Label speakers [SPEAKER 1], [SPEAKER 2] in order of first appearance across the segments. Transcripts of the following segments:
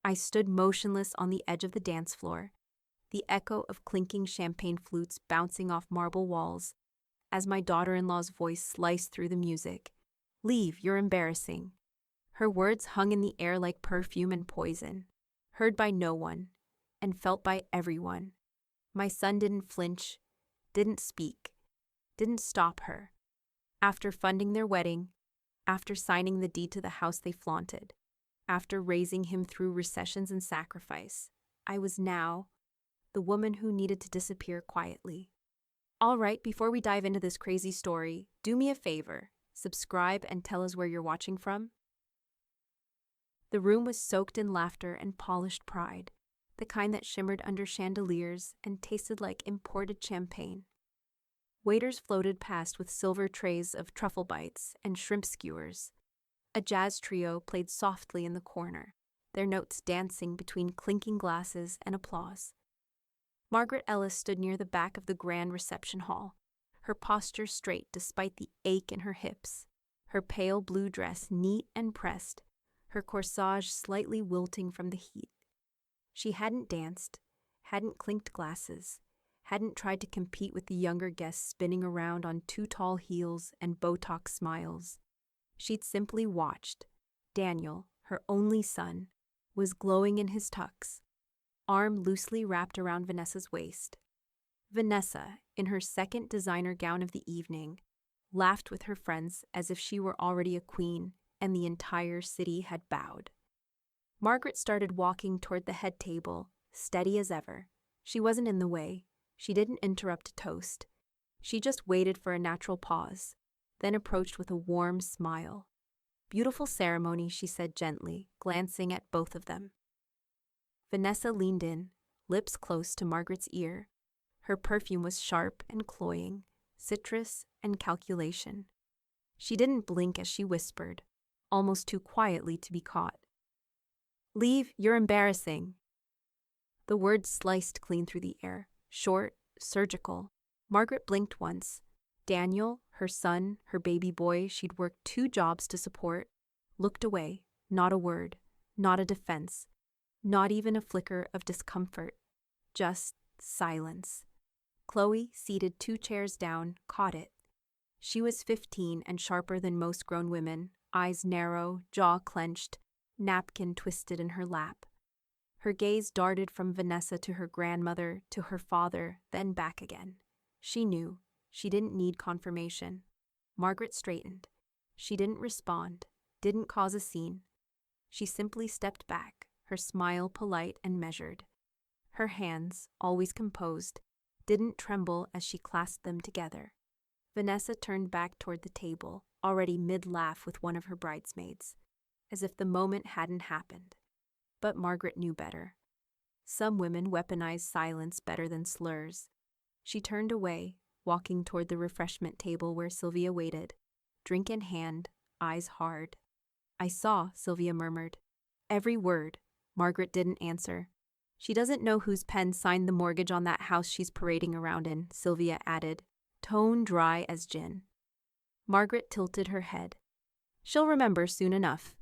[SPEAKER 1] I stood motionless on the edge of the dance floor, the echo of clinking champagne flutes bouncing off marble walls, as my daughter-in-law's voice sliced through the music. "Leave, you're embarrassing." Her words hung in the air like perfume and poison, heard by no one, and felt by everyone. My son didn't flinch, didn't speak, didn't stop her. After funding their wedding, after signing the deed to the house they flaunted, after raising him through recessions and sacrifice, I was now the woman who needed to disappear quietly. All right, before we dive into this crazy story, do me a favor, subscribe and tell us where you're watching from. The room was soaked in laughter and polished pride, the kind that shimmered under chandeliers and tasted like imported champagne. Waiters floated past with silver trays of truffle bites and shrimp skewers. A jazz trio played softly in the corner, their notes dancing between clinking glasses and applause. Margaret Ellis stood near the back of the grand reception hall, her posture straight despite the ache in her hips, her pale blue dress neat and pressed, her corsage slightly wilting from the heat. She hadn't danced, hadn't clinked glasses, hadn't tried to compete with the younger guests spinning around on too tall heels and Botox smiles. She'd simply watched. Daniel, her only son, was glowing in his tux, arm loosely wrapped around Vanessa's waist. Vanessa, in her second designer gown of the evening, laughed with her friends as if she were already a queen and the entire city had bowed. Margaret started walking toward the head table, steady as ever. She wasn't in the way. She didn't interrupt a toast. She just waited for a natural pause, then approached with a warm smile. "Beautiful ceremony," she said gently, glancing at both of them. Vanessa leaned in, lips close to Margaret's ear. Her perfume was sharp and cloying, citrus and calculation. She didn't blink as she whispered, almost too quietly to be caught. "Leave, you're embarrassing." The words sliced clean through the air, short, surgical. Margaret blinked once. Daniel, her son, her baby boy she'd worked 2 jobs to support, looked away, not a word, not a defense, not even a flicker of discomfort, just silence. Chloe, seated 2 chairs down, caught it. She was 15 and sharper than most grown women, eyes narrow, jaw clenched, napkin twisted in her lap. Her gaze darted from Vanessa to her grandmother, to her father, then back again. She knew. She didn't need confirmation. Margaret straightened. She didn't respond, didn't cause a scene. She simply stepped back, her smile polite and measured. Her hands, always composed, didn't tremble as she clasped them together. Vanessa turned back toward the table, already mid-laugh with one of her bridesmaids, as if the moment hadn't happened. But Margaret knew better. Some women weaponize silence better than slurs. She turned away, walking toward the refreshment table where Sylvia waited, drink in hand, eyes hard. "I saw," Sylvia murmured. "Every word." Margaret didn't answer. "She doesn't know whose pen signed the mortgage on that house she's parading around in," Sylvia added, tone dry as gin. Margaret tilted her head. "She'll remember soon enough."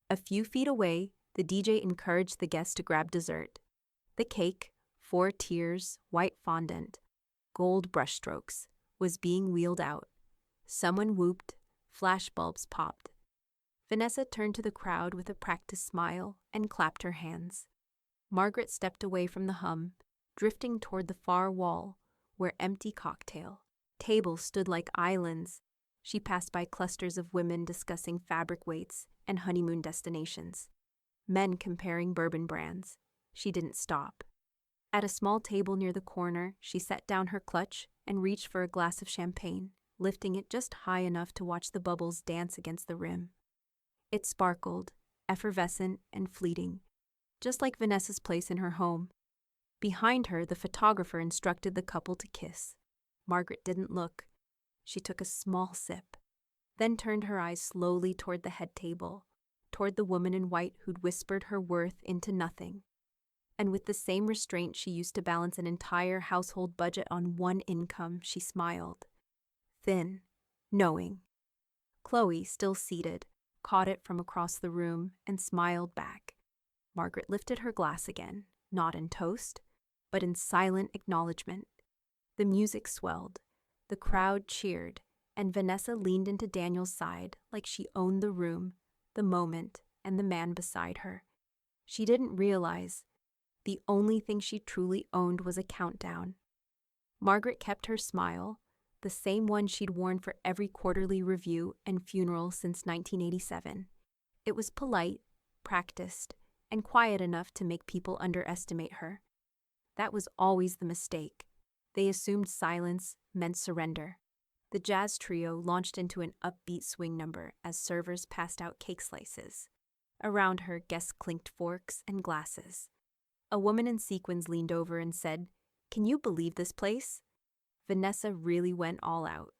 [SPEAKER 1] A few feet away, the DJ encouraged the guests to grab dessert. The cake, 4 tiers, white fondant, gold brushstrokes, was being wheeled out. Someone whooped, flashbulbs popped. Vanessa turned to the crowd with a practiced smile and clapped her hands. Margaret stepped away from the hum, drifting toward the far wall, where empty cocktail tables stood like islands. She passed by clusters of women discussing fabric weights and honeymoon destinations, men comparing bourbon brands. She didn't stop. At a small table near the corner, she set down her clutch and reached for a glass of champagne, lifting it just high enough to watch the bubbles dance against the rim. It sparkled, effervescent and fleeting, just like Vanessa's place in her home. Behind her, the photographer instructed the couple to kiss. Margaret didn't look. She took a small sip, then turned her eyes slowly toward the head table, toward the woman in white who'd whispered her worth into nothing. And with the same restraint she used to balance an entire household budget on one income, she smiled. Thin, knowing. Chloe, still seated, caught it from across the room and smiled back. Margaret lifted her glass again, not in toast, but in silent acknowledgement. The music swelled, the crowd cheered, and Vanessa leaned into Daniel's side like she owned the room, the moment, and the man beside her. She didn't realize the only thing she truly owned was a countdown. Margaret kept her smile, the same one she'd worn for every quarterly review and funeral since 1987. It was polite, practiced, and quiet enough to make people underestimate her. That was always the mistake. They assumed silence meant surrender. The jazz trio launched into an upbeat swing number as servers passed out cake slices. Around her, guests clinked forks and glasses. A woman in sequins leaned over and said, "Can you believe this place?" Vanessa really went all out.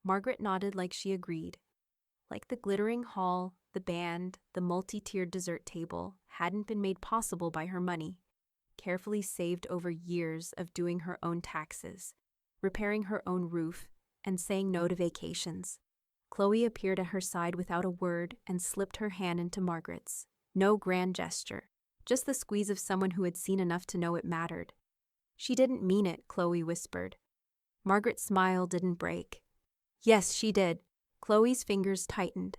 [SPEAKER 1] Margaret nodded like she agreed. Like the glittering hall, the band, the multi-tiered dessert table hadn't been made possible by her money, carefully saved over years of doing her own taxes, repairing her own roof, and saying no to vacations. Chloe appeared at her side without a word and slipped her hand into Margaret's. No grand gesture, just the squeeze of someone who had seen enough to know it mattered. "She didn't mean it," Chloe whispered. Margaret's smile didn't break. "Yes, she did." Chloe's fingers tightened.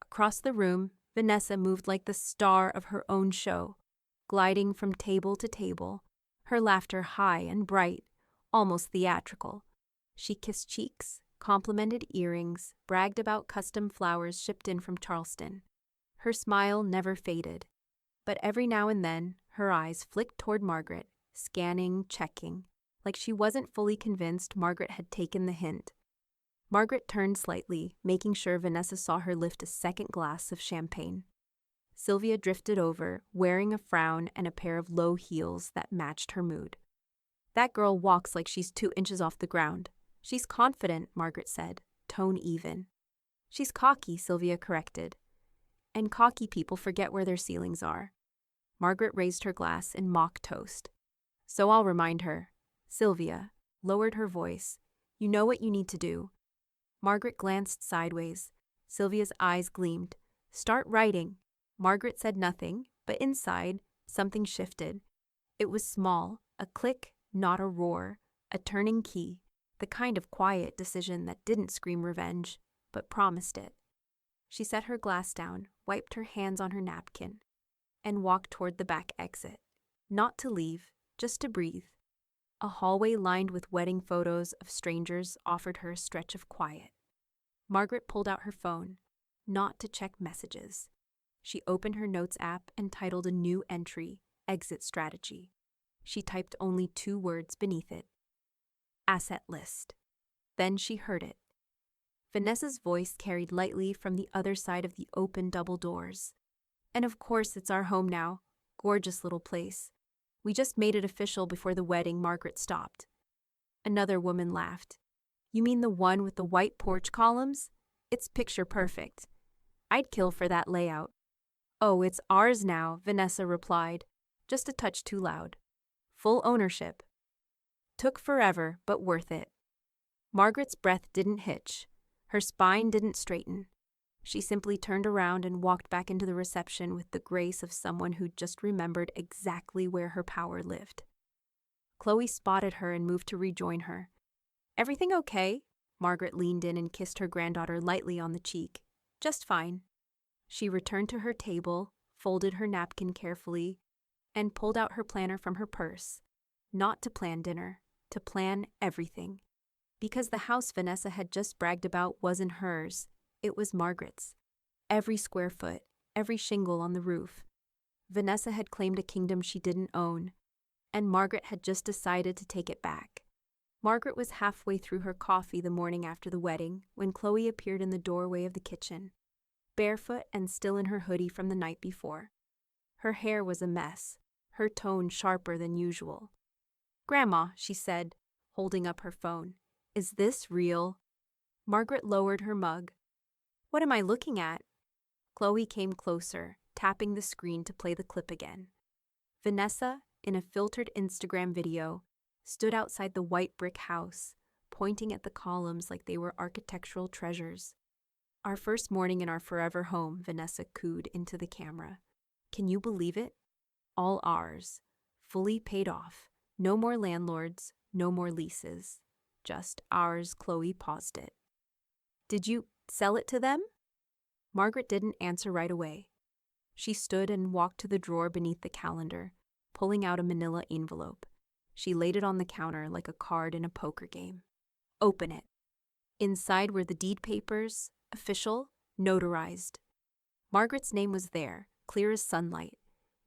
[SPEAKER 1] Across the room, Vanessa moved like the star of her own show, gliding from table to table, her laughter high and bright, almost theatrical. She kissed cheeks, complimented earrings, bragged about custom flowers shipped in from Charleston. Her smile never faded, but every now and then her eyes flicked toward Margaret, scanning, checking, like she wasn't fully convinced Margaret had taken the hint. Margaret turned slightly, making sure Vanessa saw her lift a second glass of champagne. Sylvia drifted over, wearing a frown and a pair of low heels that matched her mood. "That girl walks like she's 2 inches off the ground." "She's confident," Margaret said, tone even. "She's cocky," Sylvia corrected. "And cocky people forget where their ceilings are." Margaret raised her glass in mock toast. "So I'll remind her." Sylvia lowered her voice. "You know what you need to do." Margaret glanced sideways. Sylvia's eyes gleamed. "Start writing." Margaret said nothing, but inside, something shifted. It was small, a click, not a roar, a turning key, the kind of quiet decision that didn't scream revenge, but promised it. She set her glass down, wiped her hands on her napkin, and walked toward the back exit. Not to leave, just to breathe. A hallway lined with wedding photos of strangers offered her a stretch of quiet. Margaret pulled out her phone, not to check messages. She opened her notes app and titled a new entry, "Exit Strategy." She typed only 2 words beneath it. "Asset list." Then she heard it. Vanessa's voice carried lightly from the other side of the open double doors. "And of course it's our home now. Gorgeous little place. We just made it official before the wedding." Margaret stopped. Another woman laughed. "You mean the one with the white porch columns? It's picture perfect. I'd kill for that layout." "Oh, it's ours now," Vanessa replied, just a touch too loud. "Full ownership. Took forever, but worth it." Margaret's breath didn't hitch. Her spine didn't straighten. She simply turned around and walked back into the reception with the grace of someone who'd just remembered exactly where her power lived. Chloe spotted her and moved to rejoin her. "Everything okay?" Margaret leaned in and kissed her granddaughter lightly on the cheek. "Just fine." She returned to her table, folded her napkin carefully, and pulled out her planner from her purse. Not to plan dinner, to plan everything. Because the house Vanessa had just bragged about wasn't hers, it was Margaret's. Every square foot, every shingle on the roof. Vanessa had claimed a kingdom she didn't own, and Margaret had just decided to take it back. Margaret was halfway through her coffee the morning after the wedding when Chloe appeared in the doorway of the kitchen, barefoot and still in her hoodie from the night before. Her hair was a mess, her tone sharper than usual. "Grandma," she said, holding up her phone, "is this real?" Margaret lowered her mug. "What am I looking at?" Chloe came closer, tapping the screen to play the clip again. Vanessa, in a filtered Instagram video, stood outside the white brick house, pointing at the columns like they were architectural treasures. "Our first morning in our forever home," Vanessa cooed into the camera. Can you believe it? All ours. Fully paid off. No more landlords, no more leases. Just ours. Chloe paused it. Did you sell it to them? Margaret didn't answer right away. She stood and walked to the drawer beneath the calendar, pulling out a manila envelope. She laid it on the counter like a card in a poker game. Open it. Inside were the deed papers, official, notarized. Margaret's name was there, clear as sunlight.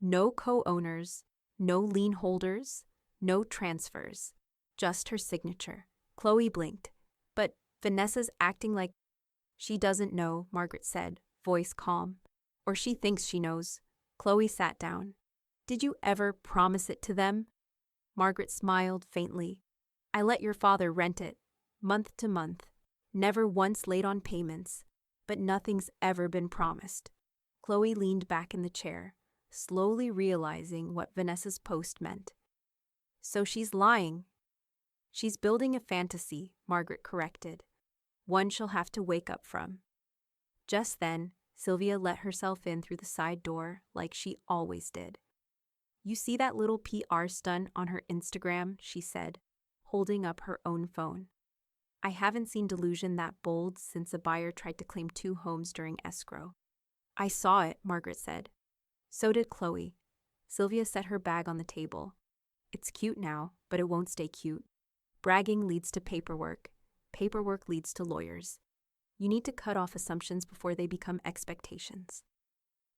[SPEAKER 1] No co-owners, no lien holders, no transfers. Just her signature. Chloe blinked. But Vanessa's acting like... She doesn't know, Margaret said, voice calm. Or she thinks she knows. Chloe sat down. Did you ever promise it to them? Margaret smiled faintly. I let your father rent it, month to month. Never once late on payments, but nothing's ever been promised. Chloe leaned back in the chair, slowly realizing what Vanessa's post meant. So she's lying. She's building a fantasy, Margaret corrected. One she'll have to wake up from. Just then, Sylvia let herself in through the side door like she always did. You see that little PR stunt on her Instagram, she said, holding up her own phone. I haven't seen delusion that bold since a buyer tried to claim 2 homes during escrow. I saw it, Margaret said. So did Chloe. Sylvia set her bag on the table. It's cute now, but it won't stay cute. Bragging leads to paperwork. Paperwork leads to lawyers. You need to cut off assumptions before they become expectations.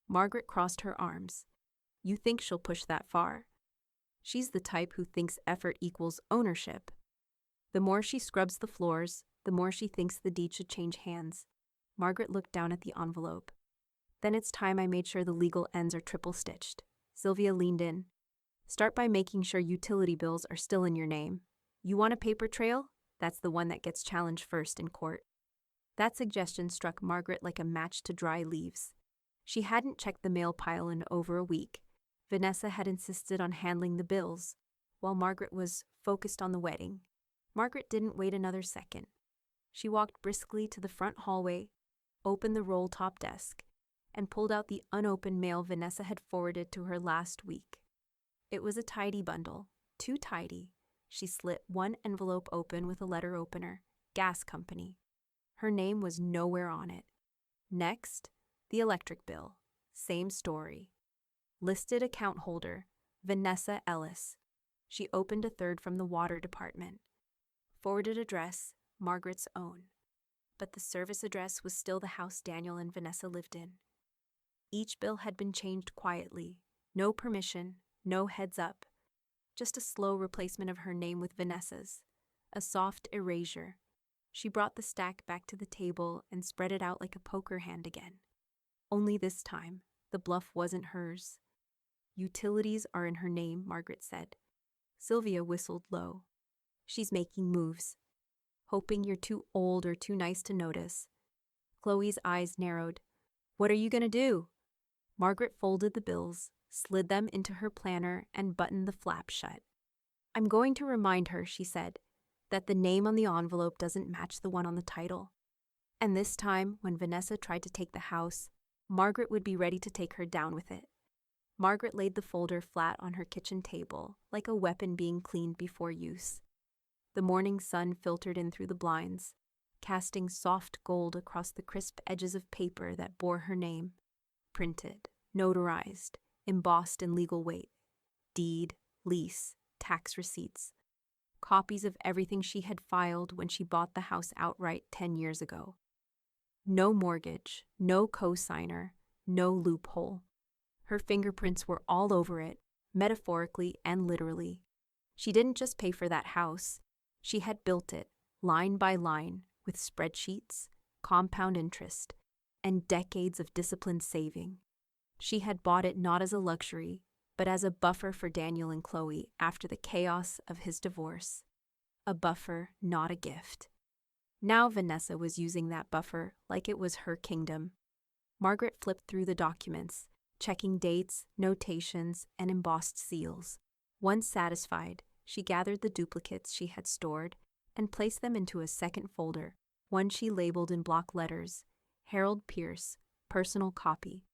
[SPEAKER 1] Margaret crossed her arms. You think she'll push that far? She's the type who thinks effort equals ownership. The more she scrubs the floors, the more she thinks the deed should change hands. Margaret looked down at the envelope. Then it's time I made sure the legal ends are triple-stitched. Sylvia leaned in. Start by making sure utility bills are still in your name. You want a paper trail? That's the one that gets challenged first in court. That suggestion struck Margaret like a match to dry leaves. She hadn't checked the mail pile in over a week. Vanessa had insisted on handling the bills, while Margaret was focused on the wedding. Margaret didn't wait another second. She walked briskly to the front hallway, opened the roll-top desk, and pulled out the unopened mail Vanessa had forwarded to her last week. It was a tidy bundle, too tidy. She slit one envelope open with a letter opener, gas company. Her name was nowhere on it. Next, the electric bill. Same story. Listed account holder, Vanessa Ellis. She opened a third from the water department. Forwarded address, Margaret's own. But the service address was still the house Daniel and Vanessa lived in. Each bill had been changed quietly. No permission, no heads up. Just a slow replacement of her name with Vanessa's. A soft erasure. She brought the stack back to the table and spread it out like a poker hand again. Only this time, the bluff wasn't hers. Utilities are in her name, Margaret said. Sylvia whistled low. She's making moves. Hoping you're too old or too nice to notice. Chloe's eyes narrowed. What are you going to do? Margaret folded the bills, slid them into her planner, and buttoned the flap shut. I'm going to remind her, she said, that the name on the envelope doesn't match the one on the title. And this time, when Vanessa tried to take the house, Margaret would be ready to take her down with it. Margaret laid the folder flat on her kitchen table, like a weapon being cleaned before use. The morning sun filtered in through the blinds, casting soft gold across the crisp edges of paper that bore her name. Printed, notarized, embossed in legal weight. Deed, lease, tax receipts. Copies of everything she had filed when she bought the house outright 10 years ago. No mortgage, no co-signer, no loophole. Her fingerprints were all over it, metaphorically and literally. She didn't just pay for that house. She had built it, line by line, with spreadsheets, compound interest, and decades of disciplined saving. She had bought it not as a luxury, but as a buffer for Daniel and Chloe after the chaos of his divorce. A buffer, not a gift. Now Vanessa was using that buffer like it was her kingdom. Margaret flipped through the documents, checking dates, notations, and embossed seals. Once satisfied, she gathered the duplicates she had stored and placed them into a second folder, one she labeled in block letters, Harold Pierce, personal copy.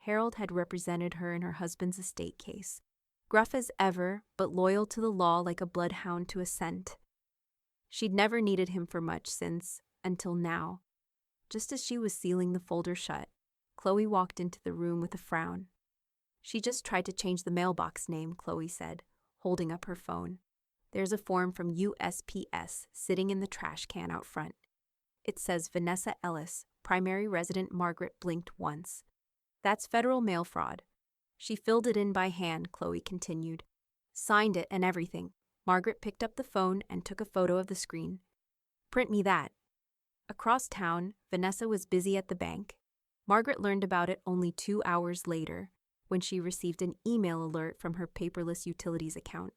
[SPEAKER 1] Harold had represented her in her husband's estate case, gruff as ever, but loyal to the law like a bloodhound to a scent. She'd never needed him for much since, until now. Just as she was sealing the folder shut, Chloe walked into the room with a frown. She just tried to change the mailbox name, Chloe said, holding up her phone. There's a form from USPS sitting in the trash can out front. It says Vanessa Ellis, primary resident. Margaret blinked once. That's federal mail fraud. She filled it in by hand, Chloe continued. Signed it and everything. Margaret picked up the phone and took a photo of the screen. Print me that. Across town, Vanessa was busy at the bank. Margaret learned about it only 2 hours later, when she received an email alert from her paperless utilities account.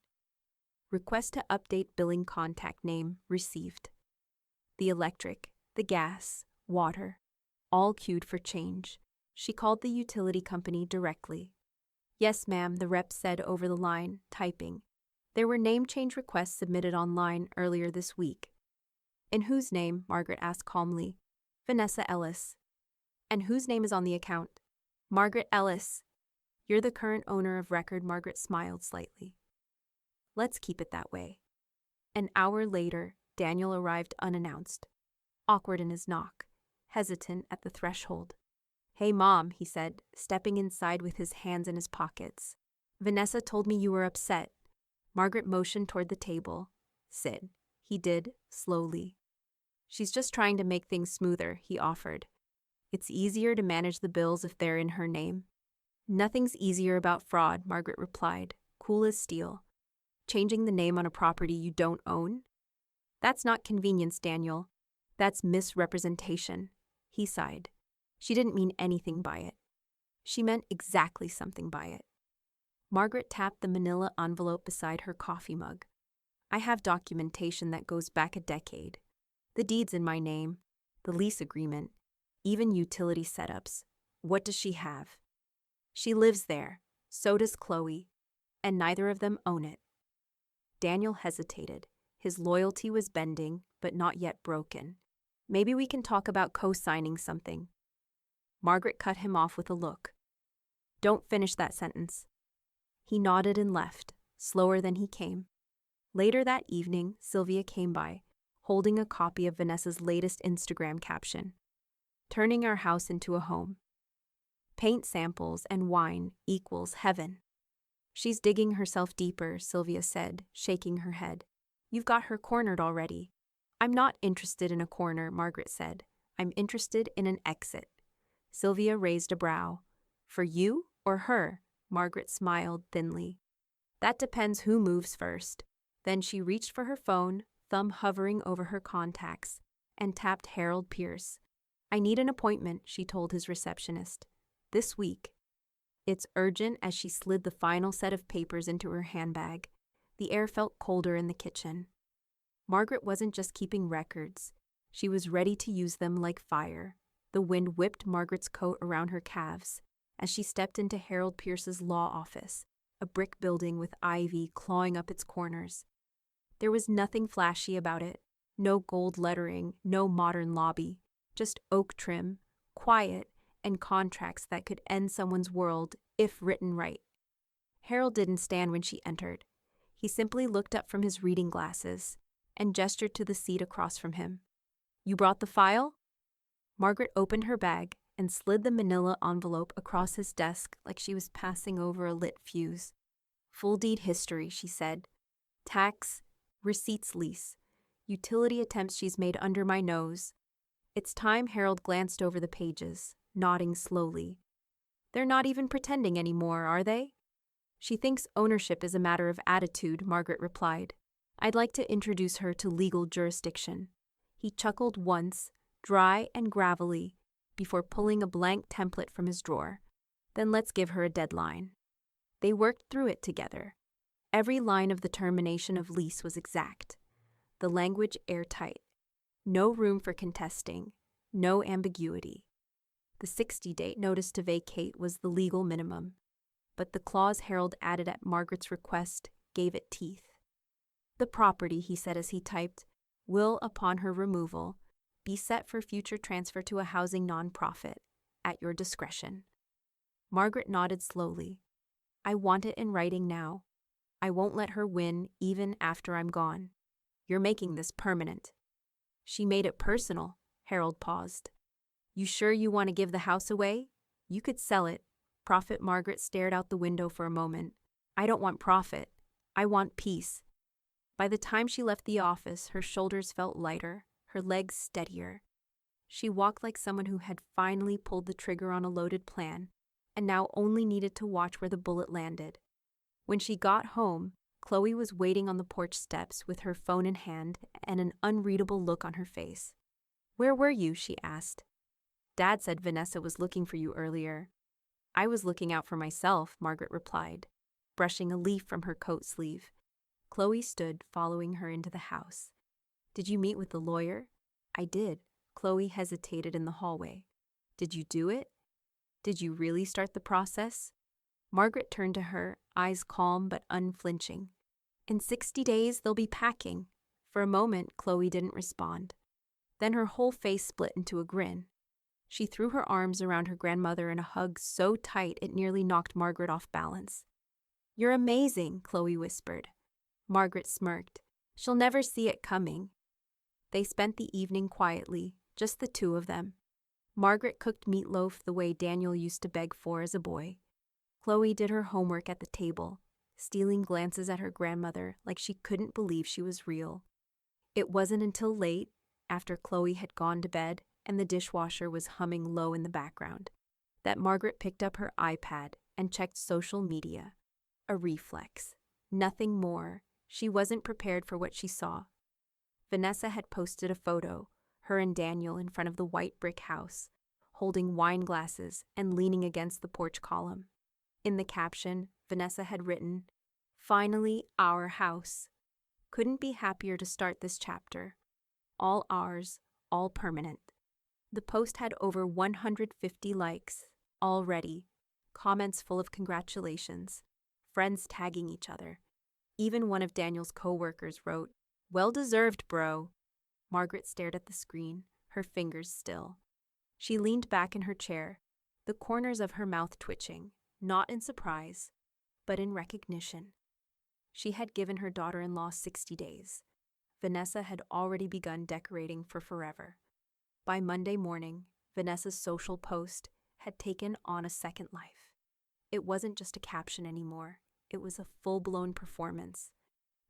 [SPEAKER 1] Request to update billing contact name received. The electric, the gas, water, all queued for change. She called the utility company directly. Yes, ma'am, the rep said over the line, typing. There were name change requests submitted online earlier this week. In whose name? Margaret asked calmly. Vanessa Ellis. And whose name is on the account? Margaret Ellis. You're the current owner of record. Margaret smiled slightly. Let's keep it that way. An hour later, Daniel arrived unannounced, awkward in his knock, hesitant at the threshold. Hey, Mom, he said, stepping inside with his hands in his pockets. Vanessa told me you were upset. Margaret motioned toward the table. Sit. He did, slowly. She's just trying to make things smoother, he offered. It's easier to manage the bills if they're in her name. Nothing's easier about fraud, Margaret replied, cool as steel. Changing the name on a property you don't own? That's not convenience, Daniel. That's misrepresentation, he sighed. She didn't mean anything by it. She meant exactly something by it. Margaret tapped the manila envelope beside her coffee mug. I have documentation that goes back a decade. The deed's in my name, the lease agreement, even utility setups. What does she have? She lives there, so does Chloe, and neither of them own it. Daniel hesitated. His loyalty was bending, but not yet broken. Maybe we can talk about co-signing something. Margaret cut him off with a look. Don't finish that sentence. He nodded and left, slower than he came. Later that evening, Sylvia came by, holding a copy of Vanessa's latest Instagram caption. Turning our house into a home. Paint samples and wine equals heaven. She's digging herself deeper, Sylvia said, shaking her head. You've got her cornered already. I'm not interested in a corner, Margaret said. I'm interested in an exit. Sylvia raised a brow. For you or her? Margaret smiled thinly. That depends who moves first. Then she reached for her phone, thumb hovering over her contacts, and tapped Harold Pierce. I need an appointment, she told his receptionist. This week. It's urgent. As she slid the final set of papers into her handbag. The air felt colder in the kitchen. Margaret wasn't just keeping records. She was ready to use them like fire. The wind whipped Margaret's coat around her calves as she stepped into Harold Pierce's law office, a brick building with ivy clawing up its corners. There was nothing flashy about it. No gold lettering, no modern lobby. Just oak trim, quiet, and contracts that could end someone's world if written right. Harold didn't stand when she entered. He simply looked up from his reading glasses and gestured to the seat across from him. You brought the file? Margaret opened her bag and slid the manila envelope across his desk like she was passing over a lit fuse. Full deed history, she said. Tax, receipts, lease, utility attempts she's made under my nose. It's time. Harold glanced over the pages, nodding slowly. They're not even pretending anymore, are they? She thinks ownership is a matter of attitude, Margaret replied. I'd like to introduce her to legal jurisdiction. He chuckled once, dry and gravelly, before pulling a blank template from his drawer. Then let's give her a deadline. They worked through it together. Every line of the termination of lease was exact. The language airtight. No room for contesting. No ambiguity. The 60-day notice to vacate was the legal minimum, but the clause Harold added at Margaret's request gave it teeth. The property, he said as he typed, will, upon her removal, be set for future transfer to a housing nonprofit, at your discretion. Margaret nodded slowly. I want it in writing now. I won't let her win even after I'm gone. You're making this permanent. She made it personal. Harold paused. You sure you want to give the house away? You could sell it. Profit. Margaret stared out the window for a moment. I don't want profit. I want peace. By the time she left the office, her shoulders felt lighter, her legs steadier. She walked like someone who had finally pulled the trigger on a loaded plan, and now only needed to watch where the bullet landed. When she got home, Chloe was waiting on the porch steps with her phone in hand and an unreadable look on her face. Where were you? She asked. Dad said Vanessa was looking for you earlier. I was looking out for myself, Margaret replied, brushing a leaf from her coat sleeve. Chloe stood, following her into the house. Did you meet with the lawyer? I did. Chloe hesitated in the hallway. Did you do it? Did you really start the process? Margaret turned to her, eyes calm but unflinching. In 60 days, they'll be packing. For a moment, Chloe didn't respond. Then her whole face split into a grin. She threw her arms around her grandmother in a hug so tight it nearly knocked Margaret off balance. You're amazing, Chloe whispered. Margaret smirked. She'll never see it coming. They spent the evening quietly, just the two of them. Margaret cooked meatloaf the way Daniel used to beg for as a boy. Chloe did her homework at the table, stealing glances at her grandmother like she couldn't believe she was real. It wasn't until late, after Chloe had gone to bed and the dishwasher was humming low in the background, that Margaret picked up her iPad and checked social media. A reflex. Nothing more. She wasn't prepared for what she saw. Vanessa had posted a photo, her and Daniel in front of the white brick house, holding wine glasses and leaning against the porch column. In the caption, Vanessa had written, "Finally, our house. Couldn't be happier to start this chapter. All ours, all permanent." The post had over 150 likes, already, comments full of congratulations, friends tagging each other. Even one of Daniel's co-workers wrote, "Well deserved, bro." Margaret stared at the screen, her fingers still. She leaned back in her chair, the corners of her mouth twitching, not in surprise, but in recognition. She had given her daughter-in-law 60 days. Vanessa had already begun decorating for forever. By Monday morning, Vanessa's social post had taken on a second life. It wasn't just a caption anymore. It was a full-blown performance.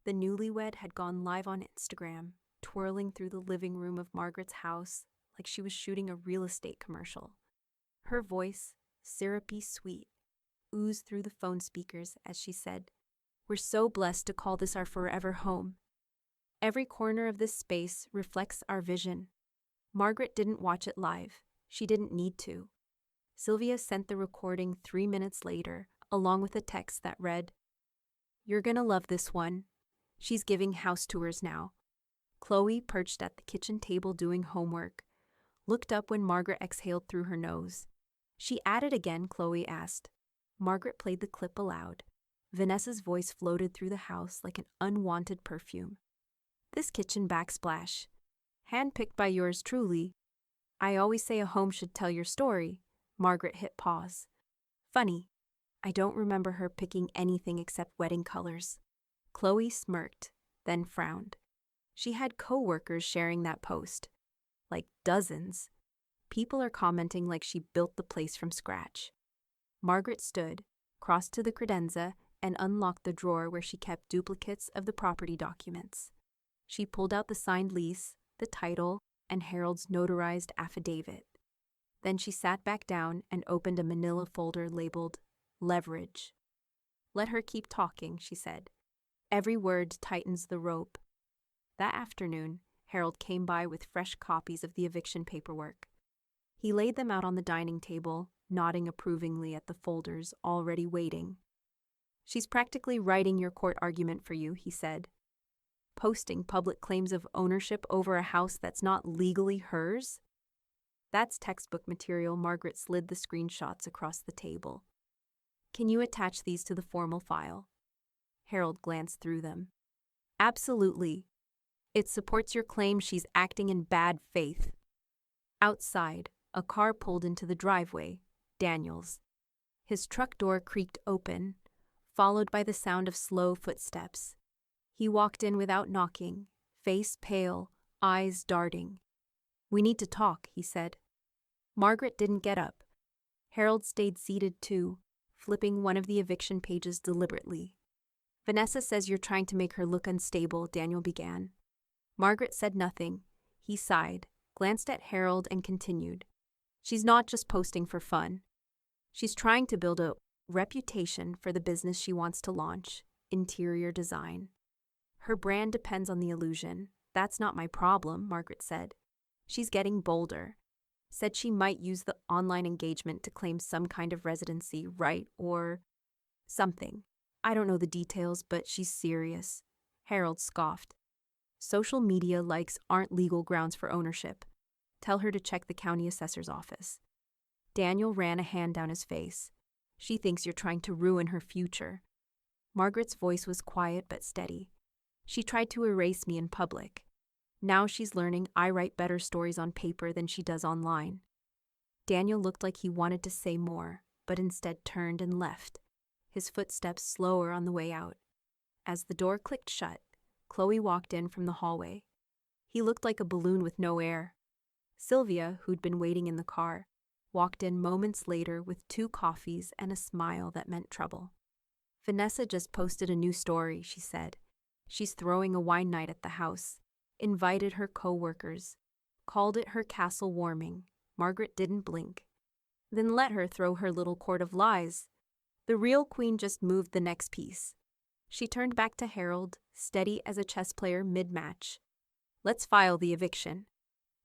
[SPEAKER 1] The newlywed had gone live on Instagram, twirling through the living room of Margaret's house like she was shooting a real estate commercial. Her voice, syrupy sweet, oozed through the phone speakers as she said, "We're so blessed to call this our forever home. Every corner of this space reflects our vision." Margaret didn't watch it live. She didn't need to. Sylvia sent the recording 3 minutes later, along with a text that read, "You're gonna love this one. She's giving house tours now." Chloe, perched at the kitchen table doing homework, looked up when Margaret exhaled through her nose. "She at it again?" Chloe asked. Margaret played the clip aloud. Vanessa's voice floated through the house like an unwanted perfume. "This kitchen backsplash. Handpicked by yours truly. I always say a home should tell your story." Margaret hit pause. "Funny. I don't remember her picking anything except wedding colors." Chloe smirked, then frowned. She had co-workers sharing that post. Like dozens. People are commenting like she built the place from scratch. Margaret stood, crossed to the credenza, and unlocked the drawer where she kept duplicates of the property documents. She pulled out the signed lease, the title, and Harold's notarized affidavit. Then she sat back down and opened a manila folder labeled Leverage. "Let her keep talking," she said. "Every word tightens the rope." That afternoon, Harold came by with fresh copies of the eviction paperwork. He laid them out on the dining table, nodding approvingly at the folders already waiting. "She's practically writing your court argument for you," he said. "Posting public claims of ownership over a house that's not legally hers?" That's textbook material. Margaret slid the screenshots across the table. "Can you attach these to the formal file?" Harold glanced through them. "Absolutely. It supports your claim she's acting in bad faith." Outside, a car pulled into the driveway, Daniel's. His truck door creaked open, followed by the sound of slow footsteps. He walked in without knocking, face pale, eyes darting. "We need to talk," he said. Margaret didn't get up. Harold stayed seated too, flipping one of the eviction pages deliberately. "Vanessa says you're trying to make her look unstable," Daniel began. Margaret said nothing. He sighed, glanced at Harold, and continued. "She's not just posting for fun. She's trying to build a reputation for the business she wants to launch, interior design. Her brand depends on the illusion. That's not my problem," Margaret said. "She's getting bolder. Said she might use the online engagement to claim some kind of residency, right, or something. I don't know the details, but she's serious." Harold scoffed. "Social media likes aren't legal grounds for ownership. Tell her to check the county assessor's office." Daniel ran a hand down his face. "She thinks you're trying to ruin her future." Margaret's voice was quiet but steady. "She tried to erase me in public. Now she's learning I write better stories on paper than she does online." Daniel looked like he wanted to say more, but instead turned and left, his footsteps slower on the way out. As the door clicked shut, Chloe walked in from the hallway. He looked like a balloon with no air. Sylvia, who'd been waiting in the car, walked in moments later with 2 coffees and a smile that meant trouble. "Vanessa just posted a new story," she said. "She's throwing a wine night at the house. Invited her co-workers. Called it her castle warming." Margaret didn't blink. "Then let her throw her little court of lies. The real queen just moved the next piece." She turned back to Harold, steady as a chess player mid-match. "Let's file the eviction."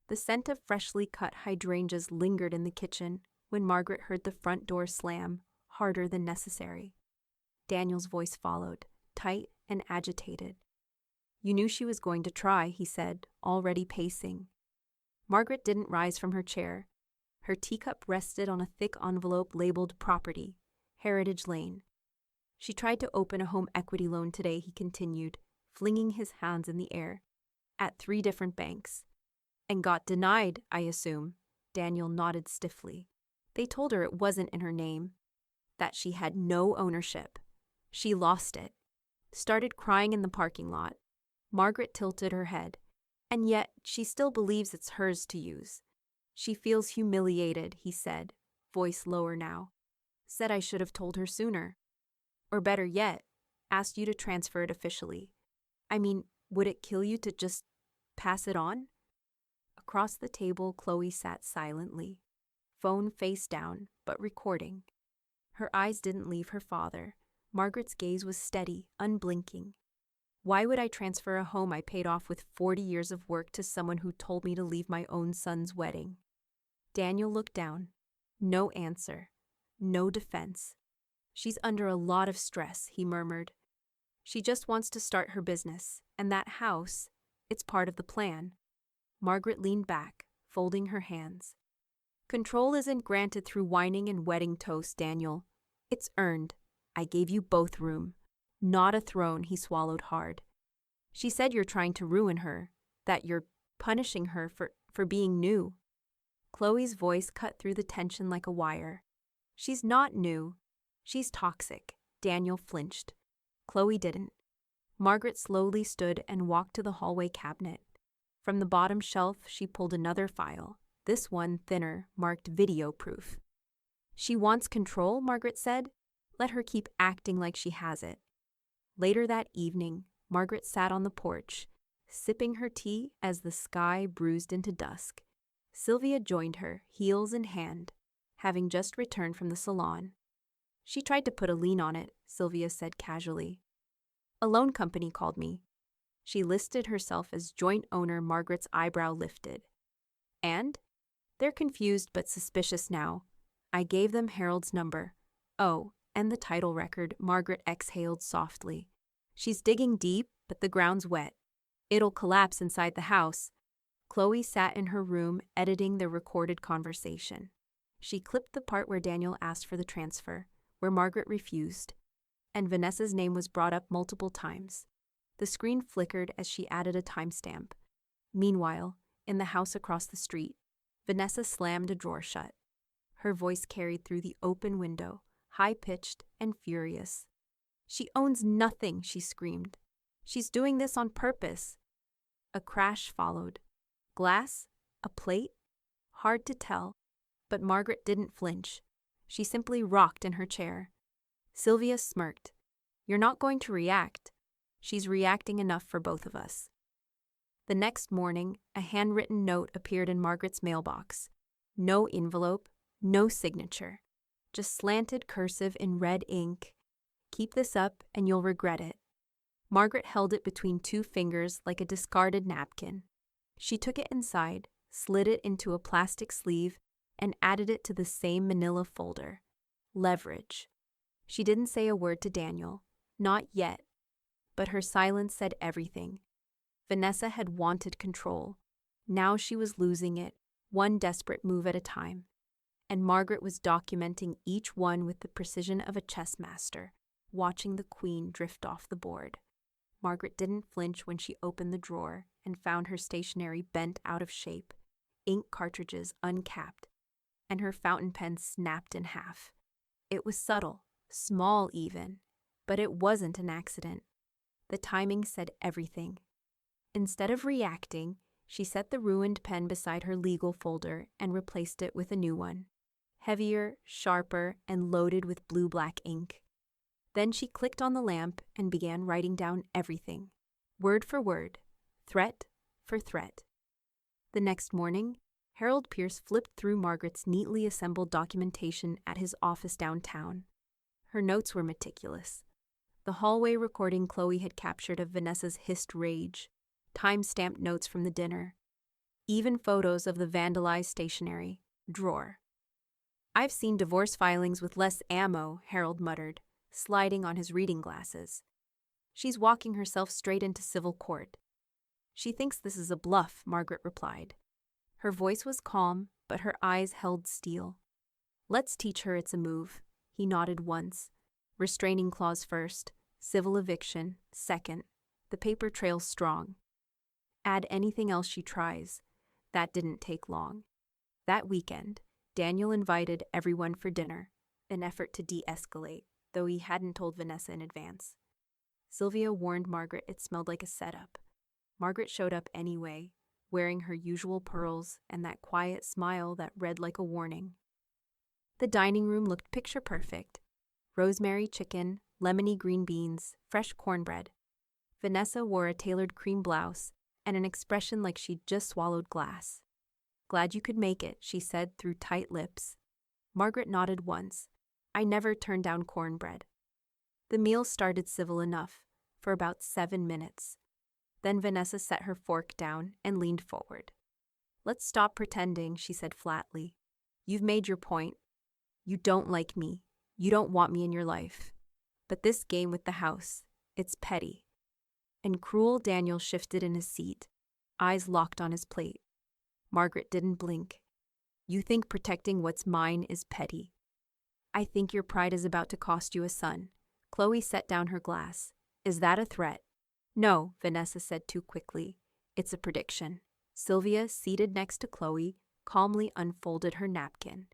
[SPEAKER 1] The scent of freshly cut hydrangeas lingered in the kitchen when Margaret heard the front door slam, harder than necessary. Daniel's voice followed, tight and agitated. "You knew she was going to try," he said, already pacing. Margaret didn't rise from her chair. Her teacup rested on a thick envelope labeled Property, Heritage Lane. "She tried to open a home equity loan today," he continued, flinging his hands in the air, "at 3 different banks. And got denied, I assume." Daniel nodded stiffly. "They told her it wasn't in her name, that she had no ownership. She lost it. Started crying in the parking lot." Margaret tilted her head. "And yet, she still believes it's hers to use. She feels humiliated," he said, voice lower now. "Said I should have told her sooner. Or better yet, asked you to transfer it officially. I mean, would it kill you to just pass it on?" Across the table, Chloe sat silently, phone face down, but recording. Her eyes didn't leave her father. Margaret's gaze was steady, unblinking. "Why would I transfer a home I paid off with 40 years of work to someone who told me to leave my own son's wedding?" Daniel looked down. No answer. No defense. "She's under a lot of stress," he murmured. "She just wants to start her business, and that house, it's part of the plan." Margaret leaned back, folding her hands. "Control isn't granted through whining and wedding toast, Daniel. It's earned. I gave you both room. Not a throne," he swallowed hard. "She said you're trying to ruin her, that you're punishing her for being new." Chloe's voice cut through the tension like a wire. "She's not new. She's toxic." Daniel flinched. Chloe didn't. Margaret slowly stood and walked to the hallway cabinet. From the bottom shelf, she pulled another file, this one thinner, marked video proof. "She wants control," Margaret said. "Let her keep acting like she has it." Later that evening, Margaret sat on the porch, sipping her tea as the sky bruised into dusk. Sylvia joined her, heels in hand, having just returned from the salon. "She tried to put a lien on it," Sylvia said casually. "A loan company called me." She listed herself as joint owner. Margaret's eyebrow lifted. "And? They're confused but suspicious now. I gave them Harold's number. Oh, and the title record." Margaret exhaled softly. "She's digging deep, but the ground's wet. It'll collapse inside the house." Chloe sat in her room editing the recorded conversation. She clipped the part where Daniel asked for the transfer, where Margaret refused, and Vanessa's name was brought up multiple times. The screen flickered as she added a timestamp. Meanwhile, in the house across the street, Vanessa slammed a drawer shut. Her voice carried through the open window, high-pitched and furious. "She owns nothing," she screamed. "She's doing this on purpose." A crash followed. Glass? A plate? Hard to tell, but Margaret didn't flinch. She simply rocked in her chair. Sylvia smirked. "You're not going to react. She's reacting enough for both of us." The next morning, a handwritten note appeared in Margaret's mailbox. No envelope, no signature. Just slanted cursive in red ink. "Keep this up and you'll regret it." Margaret held it between two fingers like a discarded napkin. She took it inside, slid it into a plastic sleeve, and added it to the same manila folder. Leverage. She didn't say a word to Daniel. Not yet. But her silence said everything. Vanessa had wanted control. Now she was losing it, one desperate move at a time. And Margaret was documenting each one with the precision of a chess master, watching the queen drift off the board. Margaret didn't flinch when she opened the drawer and found her stationery bent out of shape, ink cartridges uncapped, and her fountain pen snapped in half. It was subtle, small even, but it wasn't an accident. The timing said everything. Instead of reacting, she set the ruined pen beside her legal folder and replaced it with a new one, heavier, sharper, and loaded with blue-black ink. Then she clicked on the lamp and began writing down everything, word for word, threat for threat. The next morning, Harold Pierce flipped through Margaret's neatly assembled documentation at his office downtown. Her notes were meticulous. The hallway recording Chloe had captured of Vanessa's hissed rage, time-stamped notes from the dinner, even photos of the vandalized stationery drawer. "I've seen divorce filings with less ammo," Harold muttered, sliding on his reading glasses. "She's walking herself straight into civil court." "She thinks this is a bluff," Margaret replied. Her voice was calm, but her eyes held steel. "Let's teach her it's a move." He nodded once. "Restraining clause first, civil eviction second. The paper trail's strong. Add anything else she tries." That didn't take long. That weekend, Daniel invited everyone for dinner, an effort to de-escalate, though he hadn't told Vanessa in advance. Sylvia warned Margaret it smelled like a setup. Margaret showed up anyway, wearing her usual pearls and that quiet smile that read like a warning. The dining room looked picture-perfect. Rosemary chicken, lemony green beans, fresh cornbread. Vanessa wore a tailored cream blouse and an expression like she'd just swallowed glass. "Glad you could make it," she said through tight lips. Margaret nodded once. "I never turned down cornbread." The meal started civil enough, for about 7 minutes. Then Vanessa set her fork down and leaned forward. "Let's stop pretending," she said flatly. "You've made your point. You don't like me. You don't want me in your life. But this game with the house, it's petty." And cruel Daniel shifted in his seat, eyes locked on his plate. Margaret didn't blink. "You think protecting what's mine is petty. I think your pride is about to cost you a son." Chloe set down her glass. "Is that a threat?" "No," Vanessa said too quickly. "It's a prediction." Sylvia, seated next to Chloe, calmly unfolded her napkin.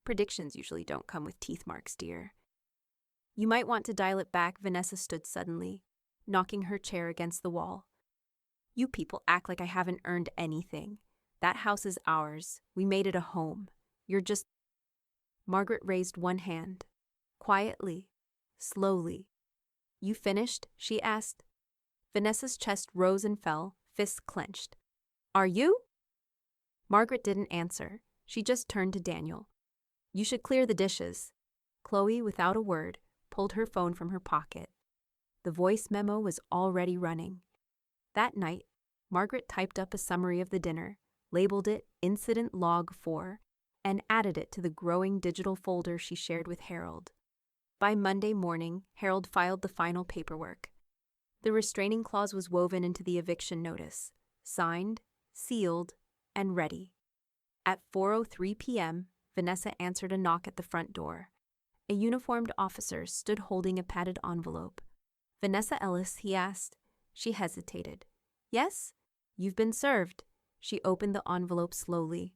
[SPEAKER 1] "Predictions usually don't come with teeth marks, dear." "You might want to dial it back." Vanessa stood suddenly, knocking her chair against the wall. "You people act like I haven't earned anything. That house is ours. We made it a home. You're just—" Margaret raised one hand. Quietly, slowly. "You finished?" she asked. Vanessa's chest rose and fell, fists clenched. "Are you?" Margaret didn't answer. She just turned to Daniel. "You should clear the dishes." Chloe, without a word, pulled her phone from her pocket. The voice memo was already running. That night, Margaret typed up a summary of the dinner, labeled it Incident Log 4, and added it to the growing digital folder she shared with Harold. By Monday morning, Harold filed the final paperwork. The restraining clause was woven into the eviction notice, signed, sealed, and ready. At 4:03 p.m., Vanessa answered a knock at the front door. A uniformed officer stood holding a padded envelope. "Vanessa Ellis?" he asked. She hesitated. "Yes? You've been served." She opened the envelope slowly.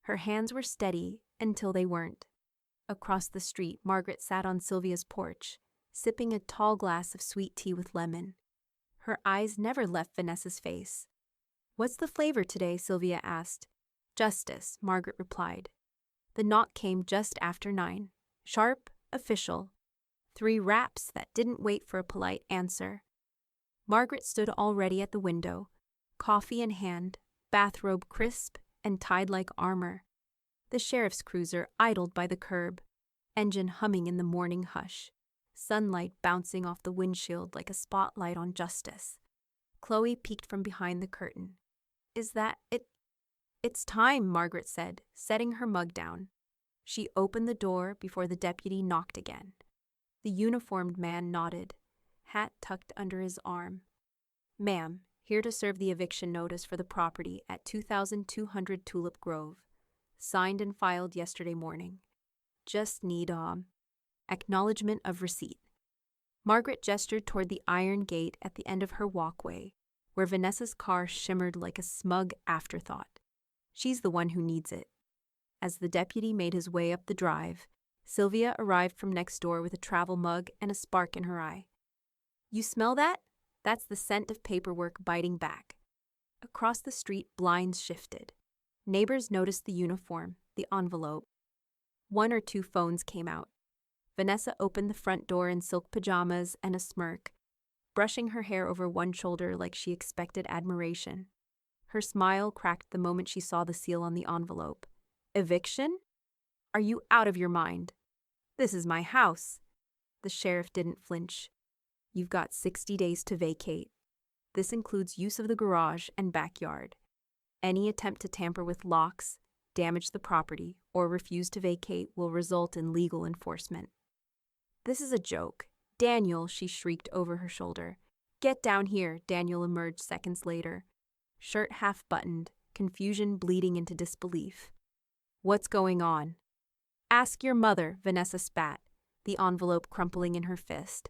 [SPEAKER 1] Her hands were steady until they weren't. Across the street, Margaret sat on Sylvia's porch, sipping a tall glass of sweet tea with lemon. Her eyes never left Vanessa's face. "What's the flavor today?" Sylvia asked. "Justice," Margaret replied. The knock came just after 9. Sharp, official. 3 raps that didn't wait for a polite answer. Margaret stood already at the window, coffee in hand, bathrobe crisp and tied like armor. The sheriff's cruiser idled by the curb, engine humming in the morning hush, sunlight bouncing off the windshield like a spotlight on justice. Chloe peeked from behind the curtain. "Is that it?" "It's time," Margaret said, setting her mug down. She opened the door before the deputy knocked again. The uniformed man nodded, hat tucked under his arm. "Ma'am, here to serve the eviction notice for the property at 2200 Tulip Grove. Signed and filed yesterday morning. Just need, acknowledgement of receipt." Margaret gestured toward the iron gate at the end of her walkway, where Vanessa's car shimmered like a smug afterthought. She's the one who needs it. As the deputy made his way up the drive, Sylvia arrived from next door with a travel mug and a spark in her eye. "You smell that? That's the scent of paperwork biting back." Across the street, blinds shifted. Neighbors noticed the uniform, the envelope. 1 or 2 phones came out. Vanessa opened the front door in silk pajamas and a smirk, brushing her hair over one shoulder like she expected admiration. Her smile cracked the moment she saw the seal on the envelope. "Eviction? Are you out of your mind? This is my house." The sheriff didn't flinch. "You've got 60 days to vacate. This includes use of the garage and backyard. Any attempt to tamper with locks, damage the property, or refuse to vacate will result in legal enforcement." "This is a joke. Daniel," she shrieked over her shoulder. "Get down here." Daniel emerged seconds later, shirt half buttoned, confusion bleeding into disbelief. "What's going on?" "Ask your mother," Vanessa spat, the envelope crumpling in her fist.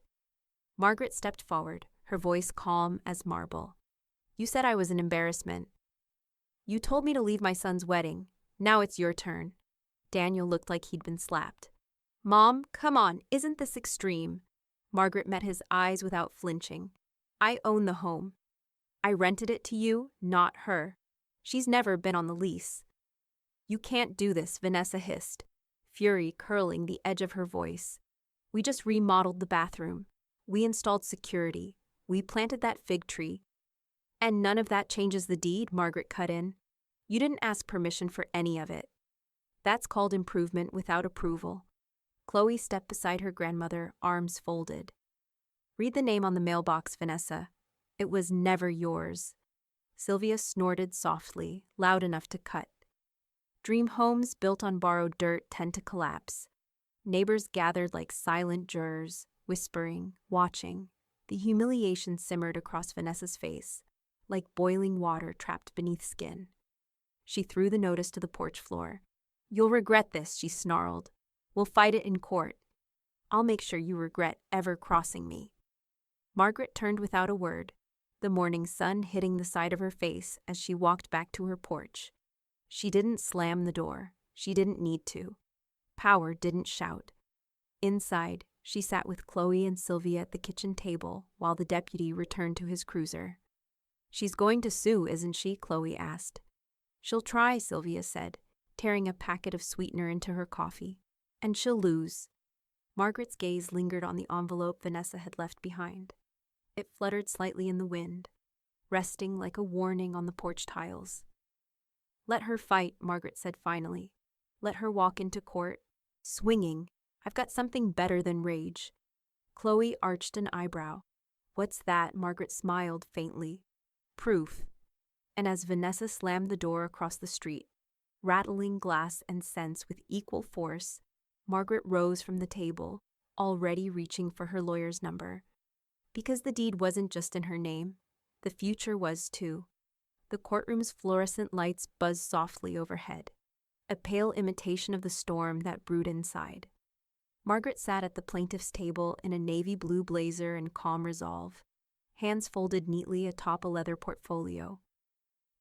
[SPEAKER 1] Margaret stepped forward, her voice calm as marble. "You said I was an embarrassment. You told me to leave my son's wedding. Now it's your turn." Daniel looked like he'd been slapped. "Mom, come on, isn't this extreme?" Margaret met his eyes without flinching. "I own the home. I rented it to you, not her. She's never been on the lease." "You can't do this," Vanessa hissed, fury curling the edge of her voice. "We just remodeled the bathroom. We installed security. We planted that fig tree." "And none of that changes the deed," Margaret cut in. "You didn't ask permission for any of it. That's called improvement without approval." Chloe stepped beside her grandmother, arms folded. "Read the name on the mailbox, Vanessa. It was never yours." Sylvia snorted softly, loud enough to cut. Dream homes built on borrowed dirt tend to collapse. Neighbors gathered like silent jurors, whispering, watching. The humiliation simmered across Vanessa's face, like boiling water trapped beneath skin. She threw the notice to the porch floor. "You'll regret this," she snarled. "We'll fight it in court. I'll make sure you regret ever crossing me." Margaret turned without a word, the morning sun hitting the side of her face as she walked back to her porch. She didn't slam the door. She didn't need to. Power didn't shout. Inside, she sat with Chloe and Sylvia at the kitchen table while the deputy returned to his cruiser. "She's going to sue, isn't she?" Chloe asked. "She'll try," Sylvia said, tearing a packet of sweetener into her coffee. "And she'll lose." Margaret's gaze lingered on the envelope Vanessa had left behind. It fluttered slightly in the wind, resting like a warning on the porch tiles. "Let her fight," Margaret said finally. "Let her walk into court, swinging. I've got something better than rage." Chloe arched an eyebrow. "What's that?" Margaret smiled faintly. "Proof." And as Vanessa slammed the door across the street, rattling glass and scents with equal force, Margaret rose from the table, already reaching for her lawyer's number. Because the deed wasn't just in her name, the future was too. The courtroom's fluorescent lights buzzed softly overhead, a pale imitation of the storm that brewed inside. Margaret sat at the plaintiff's table in a navy blue blazer and calm resolve, hands folded neatly atop a leather portfolio.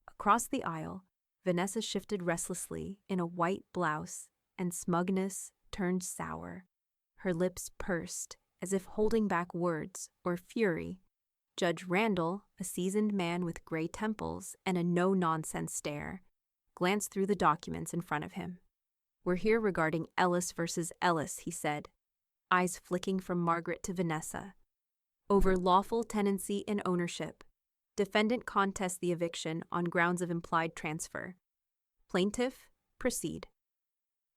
[SPEAKER 1] Across the aisle, Vanessa shifted restlessly in a white blouse, and smugness, turned sour. Her lips pursed, as if holding back words or fury. Judge Randall, a seasoned man with gray temples and a no-nonsense stare, glanced through the documents in front of him. "We're here regarding Ellis versus Ellis," he said, eyes flicking from Margaret to Vanessa. "Over lawful tenancy and ownership. Defendant contests the eviction on grounds of implied transfer. Plaintiff, proceed."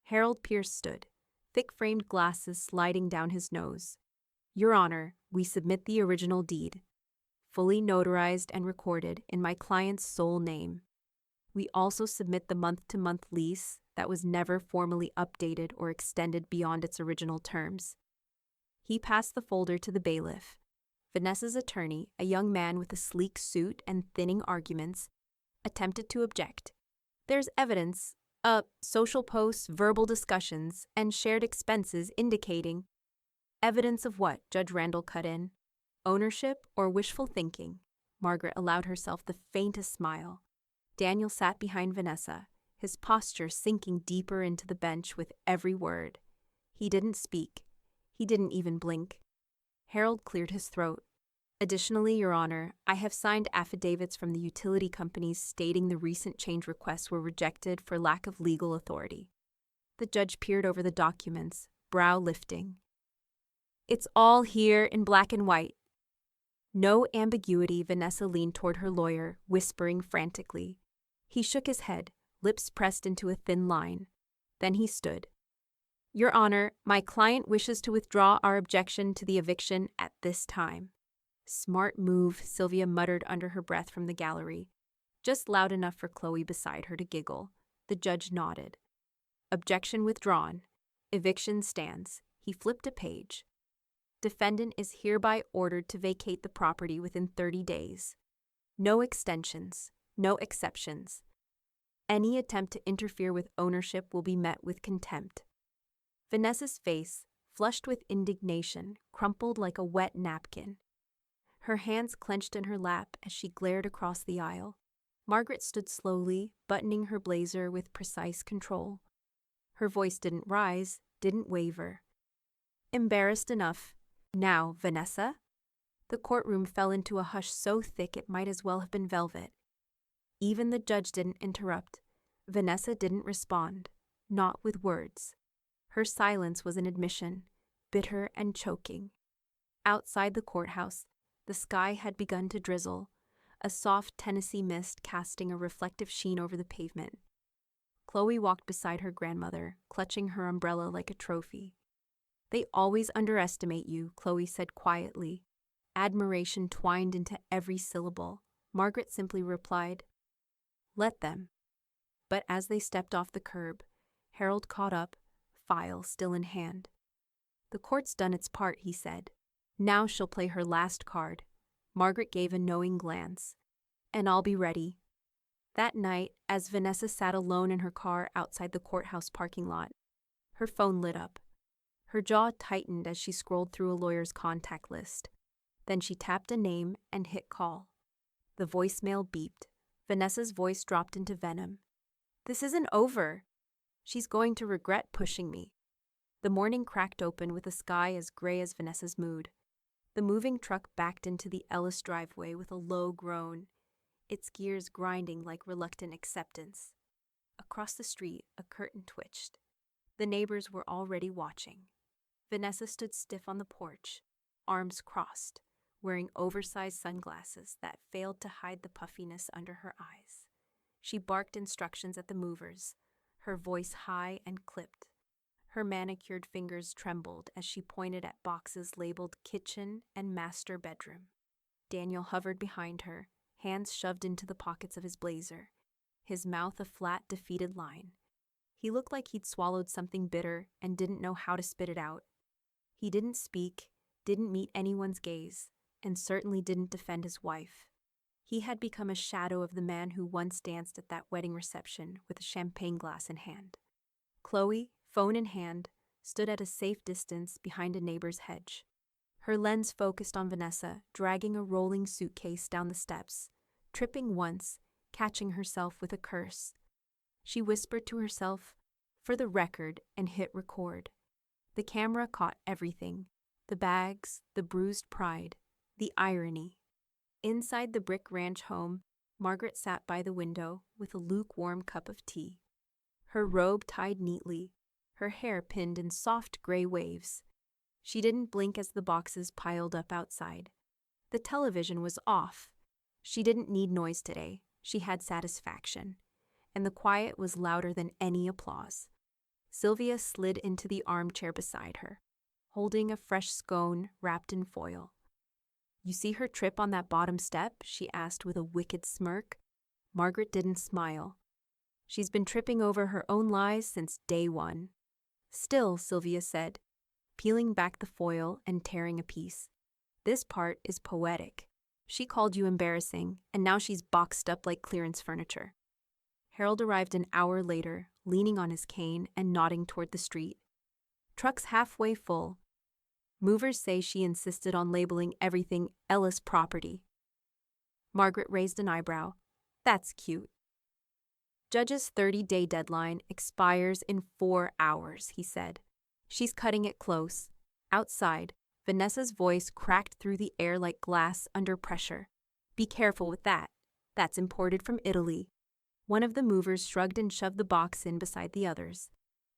[SPEAKER 1] Harold Pierce stood, thick-framed glasses sliding down his nose. "Your Honor, we submit the original deed, fully notarized and recorded in my client's sole name. We also submit the month-to-month lease that was never formally updated or extended beyond its original terms." He passed the folder to the bailiff. Vanessa's attorney, a young man with a sleek suit and thinning arguments, attempted to object. "There's evidence, social posts, verbal discussions, and shared expenses indicating—" "Evidence of what?" Judge Randall cut in. "Ownership or wishful thinking?" Margaret allowed herself the faintest smile. Daniel sat behind Vanessa, his posture sinking deeper into the bench with every word. He didn't speak. He didn't even blink. Harold cleared his throat. "Additionally, Your Honor, I have signed affidavits from the utility companies stating the recent change requests were rejected for lack of legal authority." The judge peered over the documents, brow lifting. "It's all here in black and white." No ambiguity. Vanessa leaned toward her lawyer, whispering frantically. He shook his head, lips pressed into a thin line. Then he stood. "Your Honor, my client wishes to withdraw our objection to the eviction at this time." "Smart move," Sylvia muttered under her breath from the gallery, just loud enough for Chloe beside her to giggle. The judge nodded. "Objection withdrawn. Eviction stands." He flipped a page. "Defendant is hereby ordered to vacate the property within 30 days. No extensions, no exceptions. Any attempt to interfere with ownership will be met with contempt." Vanessa's face, flushed with indignation, crumpled like a wet napkin. Her hands clenched in her lap as she glared across the aisle. Margaret stood slowly, buttoning her blazer with precise control. Her voice didn't rise, didn't waver. "Embarrassed enough. Now, Vanessa?" The courtroom fell into a hush so thick it might as well have been velvet. Even the judge didn't interrupt. Vanessa didn't respond, not with words. Her silence was an admission, bitter and choking. Outside the courthouse, the sky had begun to drizzle, a soft Tennessee mist casting a reflective sheen over the pavement. Chloe walked beside her grandmother, clutching her umbrella like a trophy. "They always underestimate you," Chloe said quietly. Admiration twined into every syllable. Margaret simply replied, "Let them." But as they stepped off the curb, Harold caught up, file still in hand. "The court's done its part," he said. "Now she'll play her last card." Margaret gave a knowing glance. "And I'll be ready." That night, as Vanessa sat alone in her car outside the courthouse parking lot, her phone lit up. Her jaw tightened as she scrolled through a lawyer's contact list. Then she tapped a name and hit call. The voicemail beeped. Vanessa's voice dropped into venom. "This isn't over. She's going to regret pushing me." The morning cracked open with a sky as gray as Vanessa's mood. The moving truck backed into the Ellis driveway with a low groan, its gears grinding like reluctant acceptance. Across the street, a curtain twitched. The neighbors were already watching. Vanessa stood stiff on the porch, arms crossed, wearing oversized sunglasses that failed to hide the puffiness under her eyes. She barked instructions at the movers, her voice high and clipped. Her manicured fingers trembled as she pointed at boxes labeled kitchen and master bedroom. Daniel hovered behind her, hands shoved into the pockets of his blazer, his mouth a flat, defeated line. He looked like he'd swallowed something bitter and didn't know how to spit it out. He didn't speak, didn't meet anyone's gaze, and certainly didn't defend his wife. He had become a shadow of the man who once danced at that wedding reception with a champagne glass in hand. Chloe, phone in hand, stood at a safe distance behind a neighbor's hedge. Her lens focused on Vanessa, dragging a rolling suitcase down the steps, tripping once, catching herself with a curse. She whispered to herself, "For the record," and hit record. The camera caught everything: the bags, the bruised pride, the irony. Inside the brick ranch home, Margaret sat by the window with a lukewarm cup of tea. Her robe tied neatly, her hair pinned in soft gray waves. She didn't blink as the boxes piled up outside. The television was off. She didn't need noise today. She had satisfaction. And the quiet was louder than any applause. Sylvia slid into the armchair beside her, holding a fresh scone wrapped in foil. "You see her trip on that bottom step?" she asked with a wicked smirk. Margaret didn't smile. "She's been tripping over her own lies since day one." "Still," Sylvia said, peeling back the foil and tearing a piece, "this part is poetic. She called you embarrassing, and now she's boxed up like clearance furniture." Harold arrived an hour later, leaning on his cane and nodding toward the street. "Truck's halfway full. Movers say she insisted on labeling everything Ellis property." Margaret raised an eyebrow. "That's cute." "Judge's 30-day deadline expires in 4 hours," he said. "She's cutting it close." Outside, Vanessa's voice cracked through the air like glass under pressure. "Be careful with that. That's imported from Italy." One of the movers shrugged and shoved the box in beside the others.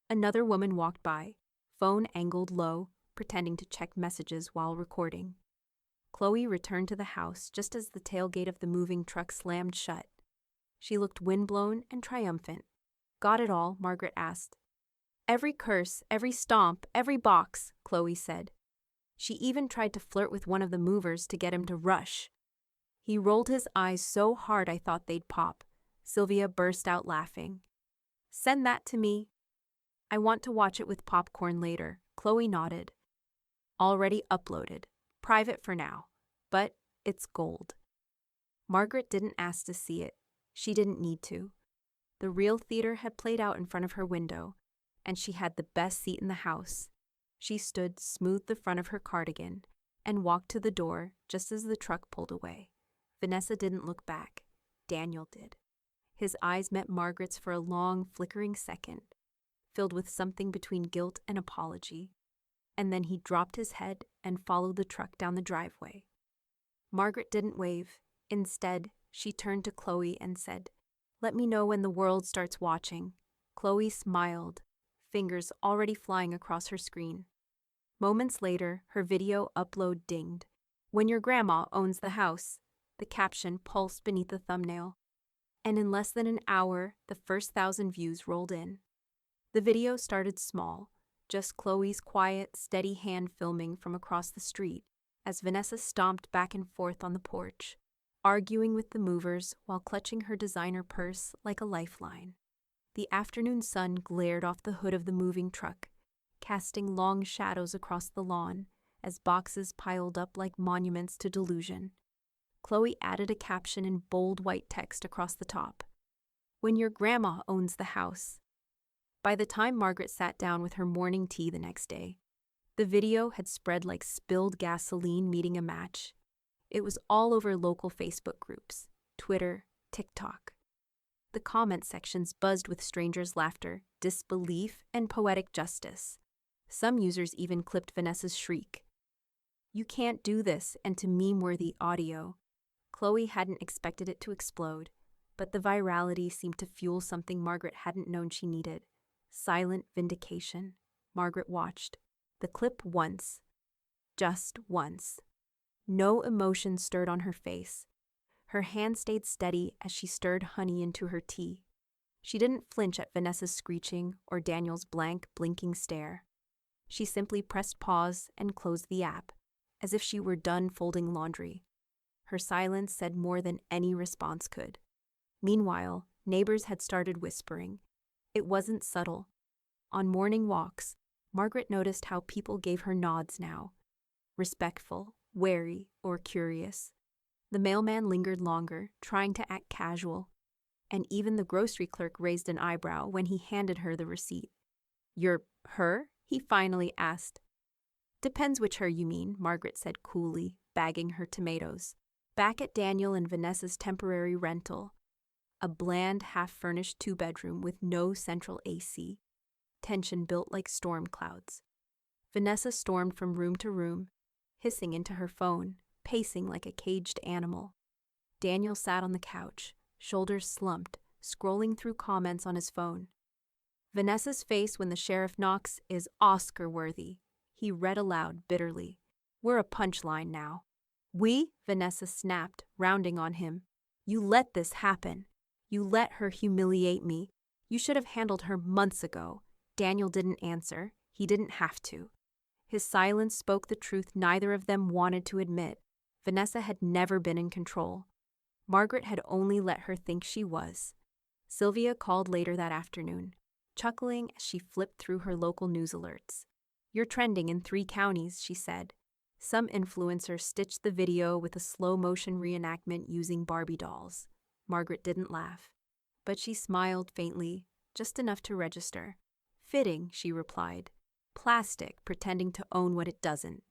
[SPEAKER 1] Another woman walked by, phone angled low, pretending to check messages while recording. Chloe returned to the house just as the tailgate of the moving truck slammed shut. She looked windblown and triumphant. "Got it all?" Margaret asked. "Every curse, every stomp, every box," Chloe said. She even tried to flirt with one of the movers to get him to rush. "He rolled his eyes so hard I thought they'd pop." Sylvia burst out laughing. "Send that to me." "I want to watch it with popcorn later." Chloe nodded. "Already uploaded. Private for now. But it's gold." Margaret didn't ask to see it. She didn't need to. The real theater had played out in front of her window, and she had the best seat in the house. She stood, smoothed the front of her cardigan, and walked to the door just as the truck pulled away. Vanessa didn't look back. Daniel did. His eyes met Margaret's for a long, flickering second, filled with something between guilt and apology. And then he dropped his head and followed the truck down the driveway. Margaret didn't wave. Instead, she turned to Chloe and said, "Let me know when the world starts watching." Chloe smiled, fingers already flying across her screen. Moments later, her video upload dinged. "When your grandma owns the house," the caption pulsed beneath the thumbnail. And in less than an hour, the first 1,000 views rolled in. The video started small, just Chloe's quiet, steady hand filming from across the street as Vanessa stomped back and forth on the porch, arguing with the movers while clutching her designer purse like a lifeline. The afternoon sun glared off the hood of the moving truck, casting long shadows across the lawn as boxes piled up like monuments to delusion. Chloe added a caption in bold white text across the top. "When your grandma owns the house." By the time Margaret sat down with her morning tea the next day, the video had spread like spilled gasoline meeting a match. It was all over local Facebook groups, Twitter, TikTok. The comment sections buzzed with strangers' laughter, disbelief, and poetic justice. Some users even clipped Vanessa's shriek, "You can't do this," and to meme-worthy audio. Chloe hadn't expected it to explode, but the virality seemed to fuel something Margaret hadn't known she needed. Silent vindication. Margaret watched the clip once. Just once. No emotion stirred on her face. Her hand stayed steady as she stirred honey into her tea. She didn't flinch at Vanessa's screeching or Daniel's blank, blinking stare. She simply pressed pause and closed the app, as if she were done folding laundry. Her silence said more than any response could. Meanwhile, neighbors had started whispering. It wasn't subtle. On morning walks, Margaret noticed how people gave her nods now. Respectful, wary, or curious. The mailman lingered longer, trying to act casual. And even the grocery clerk raised an eyebrow when he handed her the receipt. "You're her?" he finally asked. "Depends which her you mean," Margaret said coolly, bagging her tomatoes. Back at Daniel and Vanessa's temporary rental, a bland, half-furnished 2-bedroom with no central AC. Tension built like storm clouds. Vanessa stormed from room to room, hissing into her phone, pacing like a caged animal. Daniel sat on the couch, shoulders slumped, scrolling through comments on his phone. Vanessa's face when the sheriff knocks is Oscar-worthy. He read aloud bitterly. We're a punchline now. We? Vanessa snapped, rounding on him. You let this happen. You let her humiliate me. You should have handled her months ago. Daniel didn't answer. He didn't have to. His silence spoke the truth neither of them wanted to admit. Vanessa had never been in control. Margaret had only let her think she was. Sylvia called later that afternoon, chuckling as she flipped through her local news alerts. You're trending in 3 counties, she said. Some influencer stitched the video with a slow-motion reenactment using Barbie dolls. Margaret didn't laugh, but she smiled faintly, just enough to register. Fitting, she replied. Plastic, pretending to own what it doesn't.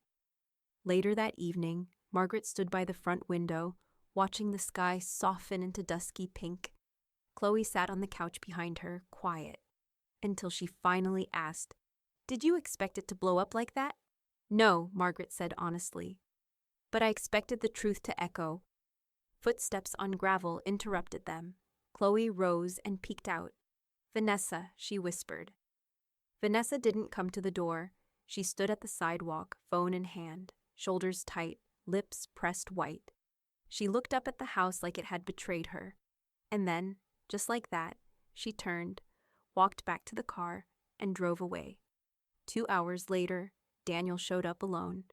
[SPEAKER 1] Later that evening, Margaret stood by the front window, watching the sky soften into dusky pink. Chloe sat on the couch behind her, quiet, until she finally asked, Did you expect it to blow up like that? No, Margaret said honestly. But I expected the truth to echo. Footsteps on gravel interrupted them. Chloe rose and peeked out. Vanessa, she whispered. Vanessa didn't come to the door. She stood at the sidewalk, phone in hand, shoulders tight, lips pressed white. She looked up at the house like it had betrayed her. And then, just like that, she turned, walked back to the car, and drove away. 2 hours later, Daniel showed up alone.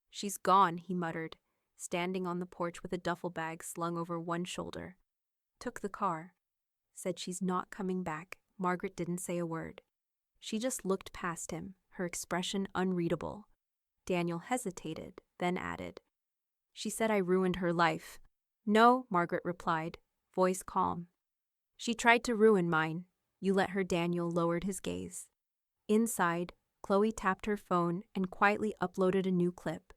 [SPEAKER 1] She's gone, he muttered, standing on the porch with a duffel bag slung over one shoulder. Took the car. Said she's not coming back. Margaret didn't say a word. She just looked past him, her expression unreadable. Daniel hesitated, then added, She said I ruined her life. No, Margaret replied, voice calm. She tried to ruin mine. You let her. Daniel lowered his gaze. Inside, Chloe tapped her phone and quietly uploaded a new clip.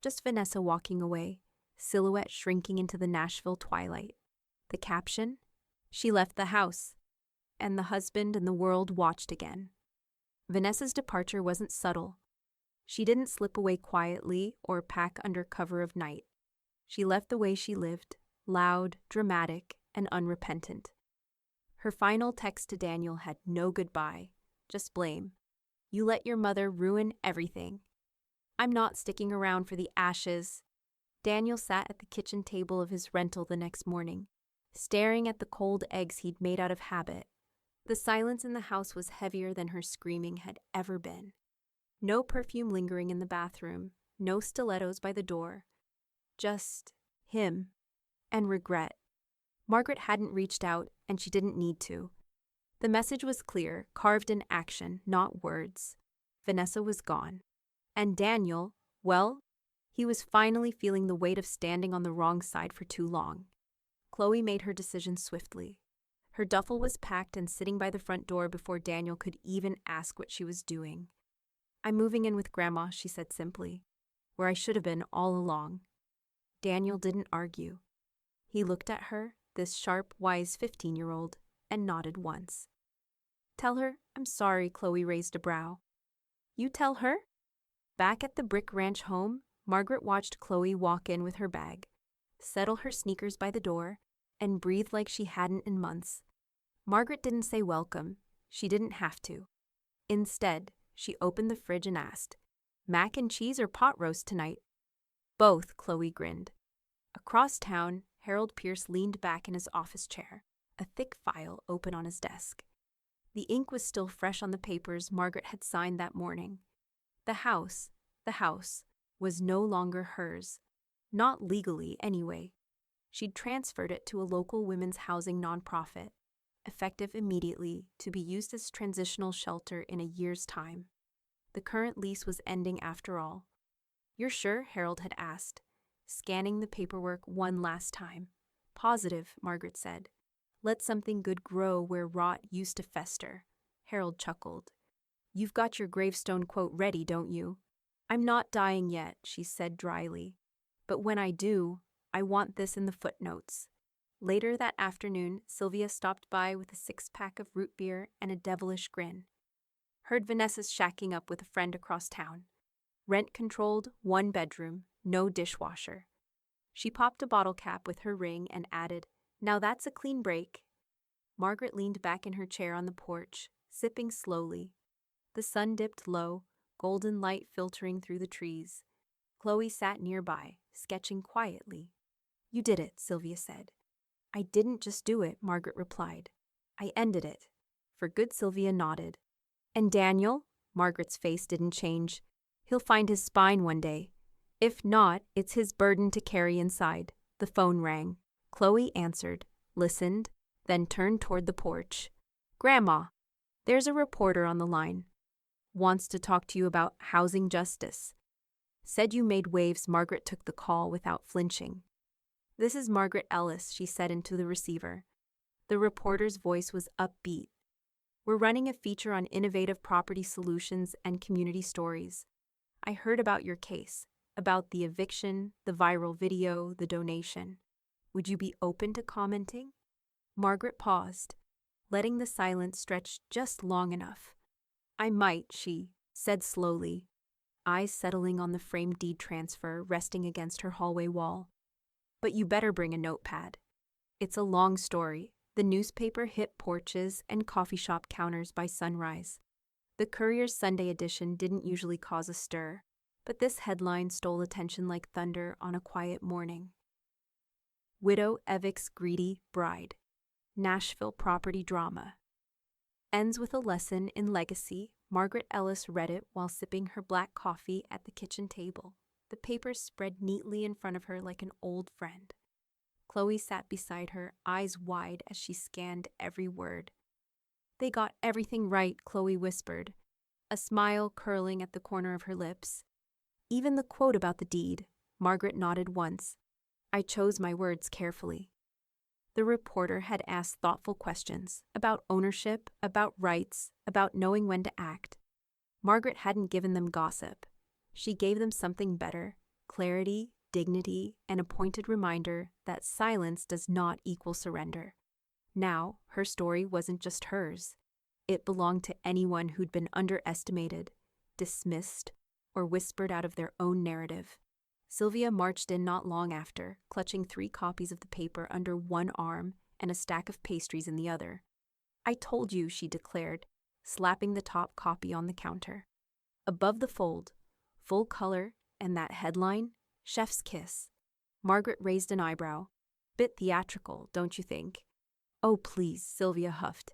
[SPEAKER 1] Just Vanessa walking away, silhouette shrinking into the Nashville twilight. The caption? She left the house. And the husband and the world watched again. Vanessa's departure wasn't subtle. She didn't slip away quietly or pack under cover of night. She left the way she lived, loud, dramatic, and unrepentant. Her final text to Daniel had no goodbye, just blame. You let your mother ruin everything. I'm not sticking around for the ashes. Daniel sat at the kitchen table of his rental the next morning, staring at the cold eggs he'd made out of habit. The silence in the house was heavier than her screaming had ever been. No perfume lingering in the bathroom, no stilettos by the door. Just him and regret. Margaret hadn't reached out, and she didn't need to. The message was clear, carved in action, not words. Vanessa was gone. And Daniel, well, he was finally feeling the weight of standing on the wrong side for too long. Chloe made her decision swiftly. Her duffel was packed and sitting by the front door before Daniel could even ask what she was doing. I'm moving in with Grandma, she said simply, where I should have been all along. Daniel didn't argue. He looked at her, this sharp, wise 15-year-old, and nodded once. Tell her I'm sorry, Chloe raised a brow. You tell her? Back at the Brick Ranch home, Margaret watched Chloe walk in with her bag, settle her sneakers by the door, and breathe like she hadn't in months. Margaret didn't say welcome. She didn't have to. Instead, she opened the fridge and asked, Mac and cheese or pot roast tonight? Both, Chloe grinned. Across town, Harold Pierce leaned back in his office chair, a thick file open on his desk. The ink was still fresh on the papers Margaret had signed that morning. The house, was no longer hers. Not legally, anyway. She'd transferred it to a local women's housing nonprofit, effective immediately to be used as transitional shelter in a year's time. The current lease was ending after all. You're sure? Harold had asked, scanning the paperwork one last time. Positive, Margaret said. Let something good grow where rot used to fester. Harold chuckled. You've got your gravestone quote ready, don't you? I'm not dying yet, she said dryly. But when I do, I want this in the footnotes. Later that afternoon, Sylvia stopped by with a 6-pack of root beer and a devilish grin. Heard Vanessa's shacking up with a friend across town. Rent-controlled, 1 bedroom, no dishwasher. She popped a bottle cap with her ring and added, "Now that's a clean break." Margaret leaned back in her chair on the porch, sipping slowly. The sun dipped low, golden light filtering through the trees. Chloe sat nearby, sketching quietly. "You did it," Sylvia said. "I didn't just do it," Margaret replied. "I ended it." For good, Sylvia nodded. "And Daniel?" Margaret's face didn't change. "He'll find his spine one day. If not, it's his burden to carry inside." The phone rang. Chloe answered, listened, then turned toward the porch. "Grandma, there's a reporter on the line. Wants to talk to you about housing justice." Said you made waves. Margaret took the call without flinching. "This is Margaret Ellis," she said into the receiver. The reporter's voice was upbeat. "We're running a feature on innovative property solutions and community stories. I heard about your case, about the eviction, the viral video, the donation. Would you be open to commenting?" Margaret paused, letting the silence stretch just long enough. "I might," she said slowly, eyes settling on the framed deed transfer resting against her hallway wall. "But you better bring a notepad. It's a long story." The newspaper hit porches and coffee shop counters by sunrise. The Courier's Sunday edition didn't usually cause a stir, but this headline stole attention like thunder on a quiet morning. "Widow evicts greedy bride. Nashville property drama. Ends with a lesson in legacy." Margaret Ellis read it while sipping her black coffee at the kitchen table, the papers spread neatly in front of her like an old friend. Chloe sat beside her, eyes wide as she scanned every word. "They got everything right," Chloe whispered, a smile curling at the corner of her lips. "Even the quote about the deed." Margaret nodded once. "I chose my words carefully." The reporter had asked thoughtful questions about ownership, about rights, about knowing when to act. Margaret hadn't given them gossip. She gave them something better: clarity, dignity, and a pointed reminder that silence does not equal surrender. Now, her story wasn't just hers. It belonged to anyone who'd been underestimated, dismissed, or whispered out of their own narrative. Sylvia marched in not long after, clutching 3 copies of the paper under one arm and a stack of pastries in the other. "I told you," she declared, slapping the top copy on the counter. Above the fold, full color, and that headline, "Chef's Kiss." Margaret raised an eyebrow. "Bit theatrical, don't you think?" "Oh, please," Sylvia huffed.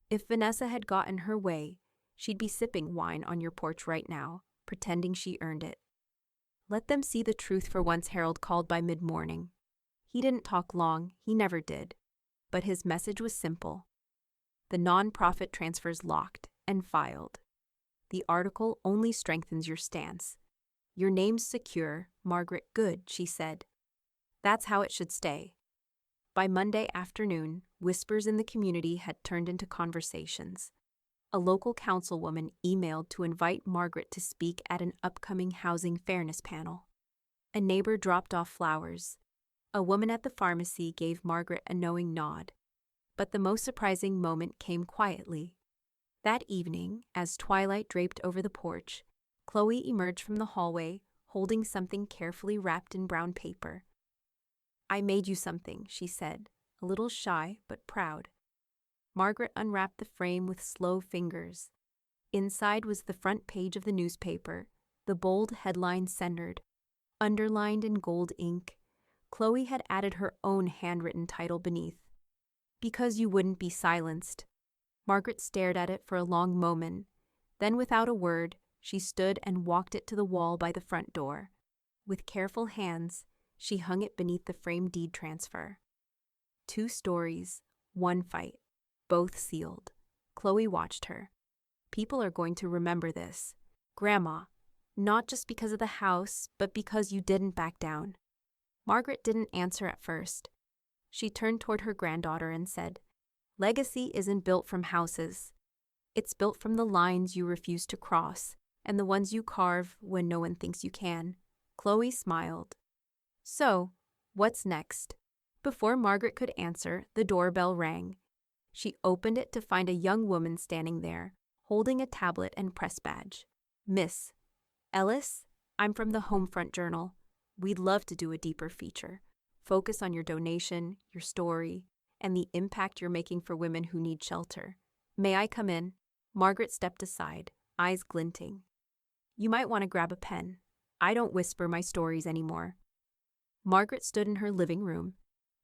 [SPEAKER 1] "If Vanessa had gotten her way, she'd be sipping wine on your porch right now, pretending she earned it." "Let them see the truth for once," Harold called by mid-morning. He didn't talk long, he never did. But his message was simple. The non-profit transfer's locked and filed. The article only strengthens your stance. "Your name's secure, Margaret. Good," she said. "That's how it should stay." By Monday afternoon, whispers in the community had turned into conversations. A local councilwoman emailed to invite Margaret to speak at an upcoming housing fairness panel. A neighbor dropped off flowers. A woman at the pharmacy gave Margaret a knowing nod. But the most surprising moment came quietly. That evening, as twilight draped over the porch, Chloe emerged from the hallway, holding something carefully wrapped in brown paper. "I made you something," she said, a little shy but proud. Margaret unwrapped the frame with slow fingers. Inside was the front page of the newspaper, the bold headline centered. Underlined in gold ink, Chloe had added her own handwritten title beneath. "Because you wouldn't be silenced." Margaret stared at it for a long moment. Then, without a word, she stood and walked it to the wall by the front door. With careful hands, she hung it beneath the framed deed transfer. 2 stories, 1 fight. Both sealed. Chloe watched her. "People are going to remember this. Grandma, not just because of the house, but because you didn't back down." Margaret didn't answer at first. She turned toward her granddaughter and said, "Legacy isn't built from houses. It's built from the lines you refuse to cross, and the ones you carve when no one thinks you can." Chloe smiled. "So, what's next?" Before Margaret could answer, the doorbell rang. She opened it to find a young woman standing there, holding a tablet and press badge. "Miss Ellis?" I'm from the Homefront Journal. We'd love to do a deeper feature. Focus on your donation, your story, and the impact you're making for women who need shelter. May I come in? Margaret stepped aside, eyes glinting. You might want to grab a pen. I don't whisper my stories anymore. Margaret stood in her living room,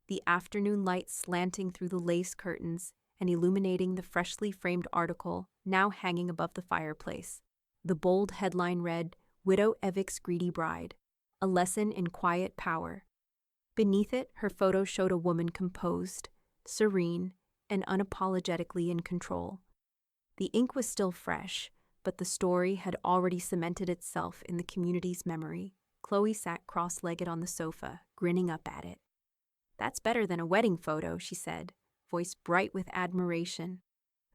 [SPEAKER 1] the afternoon light slanting through the lace curtains and illuminating the freshly framed article now hanging above the fireplace. The bold headline read, "Widow Evick's Greedy Bride, a Lesson in Quiet Power." Beneath it, her photo showed a woman composed, serene, and unapologetically in control. The ink was still fresh, but the story had already cemented itself in the community's memory. Chloe sat cross-legged on the sofa, grinning up at it. "That's better than a wedding photo," she said, voice bright with admiration.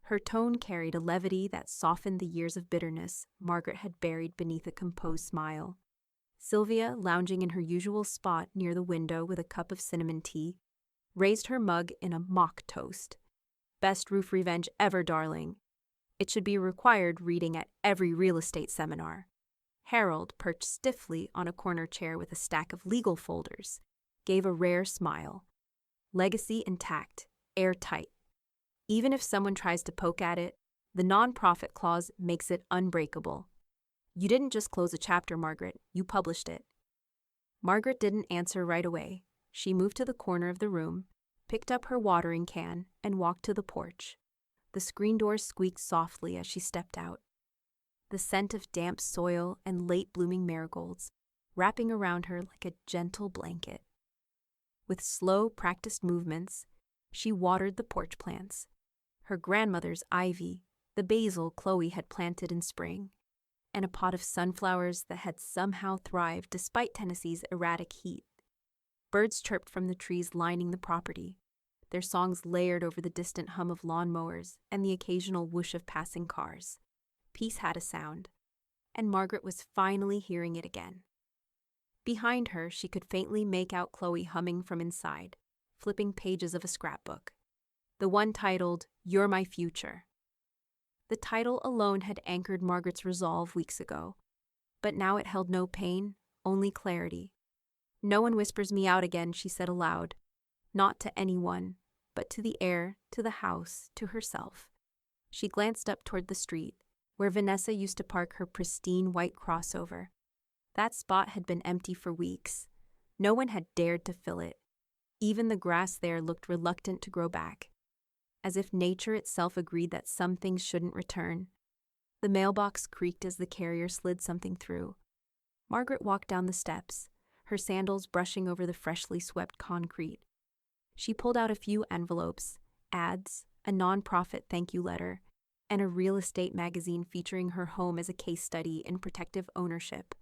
[SPEAKER 1] Her tone carried a levity that softened the years of bitterness Margaret had buried beneath a composed smile. Sylvia, lounging in her usual spot near the window with a cup of cinnamon tea, raised her mug in a mock toast. "Best roof revenge ever, darling. It should be required reading at every real estate seminar." Harold, perched stiffly on a corner chair with a stack of legal folders, gave a rare smile. Legacy intact, airtight. Even if someone tries to poke at it, the non-profit clause makes it unbreakable. "You didn't just close a chapter, Margaret. You published it." Margaret didn't answer right away. She moved to the corner of the room, picked up her watering can, and walked to the porch. The screen door squeaked softly as she stepped out. The scent of damp soil and late-blooming marigolds wrapping around her like a gentle blanket. With slow, practiced movements, she watered the porch plants. Her grandmother's ivy, the basil Chloe had planted in spring, and a pot of sunflowers that had somehow thrived despite Tennessee's erratic heat. Birds chirped from the trees lining the property, their songs layered over the distant hum of lawnmowers and the occasional whoosh of passing cars. Peace had a sound, and Margaret was finally hearing it again. Behind her, she could faintly make out Chloe humming from inside, flipping pages of a scrapbook. The one titled, "You're My Future." The title alone had anchored Margaret's resolve weeks ago, but now it held no pain, only clarity. "No one whispers me out again," she said aloud. Not to anyone, but to the air, to the house, to herself. She glanced up toward the street, where Vanessa used to park her pristine white crossover. That spot had been empty for weeks. No one had dared to fill it. Even the grass there looked reluctant to grow back, as if nature itself agreed that some things shouldn't return. The mailbox creaked as the carrier slid something through. Margaret walked down the steps, her sandals brushing over the freshly swept concrete. She pulled out a few envelopes, ads, a non-profit thank you letter, and a real estate magazine featuring her home as a case study in protective ownership.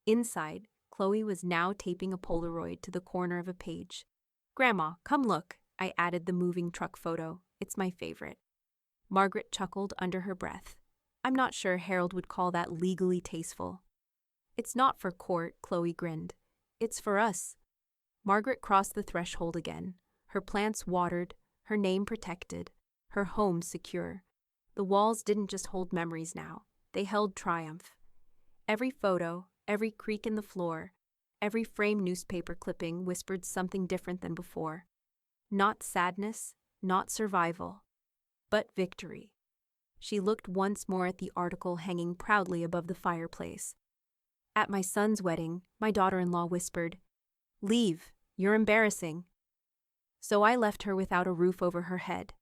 [SPEAKER 1] Inside, Chloe was now taping a Polaroid to the corner of a page. "Grandma, come look," I added the moving truck photo. "It's my favorite." Margaret chuckled under her breath. "I'm not sure Harold would call that legally tasteful." "It's not for court," Chloe grinned. "It's for us." Margaret crossed the threshold again, her plants watered, her name protected, her home secure. The walls didn't just hold memories now, they held triumph. Every photo, every creak in the floor, every framed newspaper clipping whispered something different than before. Not sadness, not survival, but victory. She looked once more at the article hanging proudly above the fireplace. "At my son's wedding," my daughter-in-law whispered, "Leave, you're embarrassing." So I left her without a roof over her head,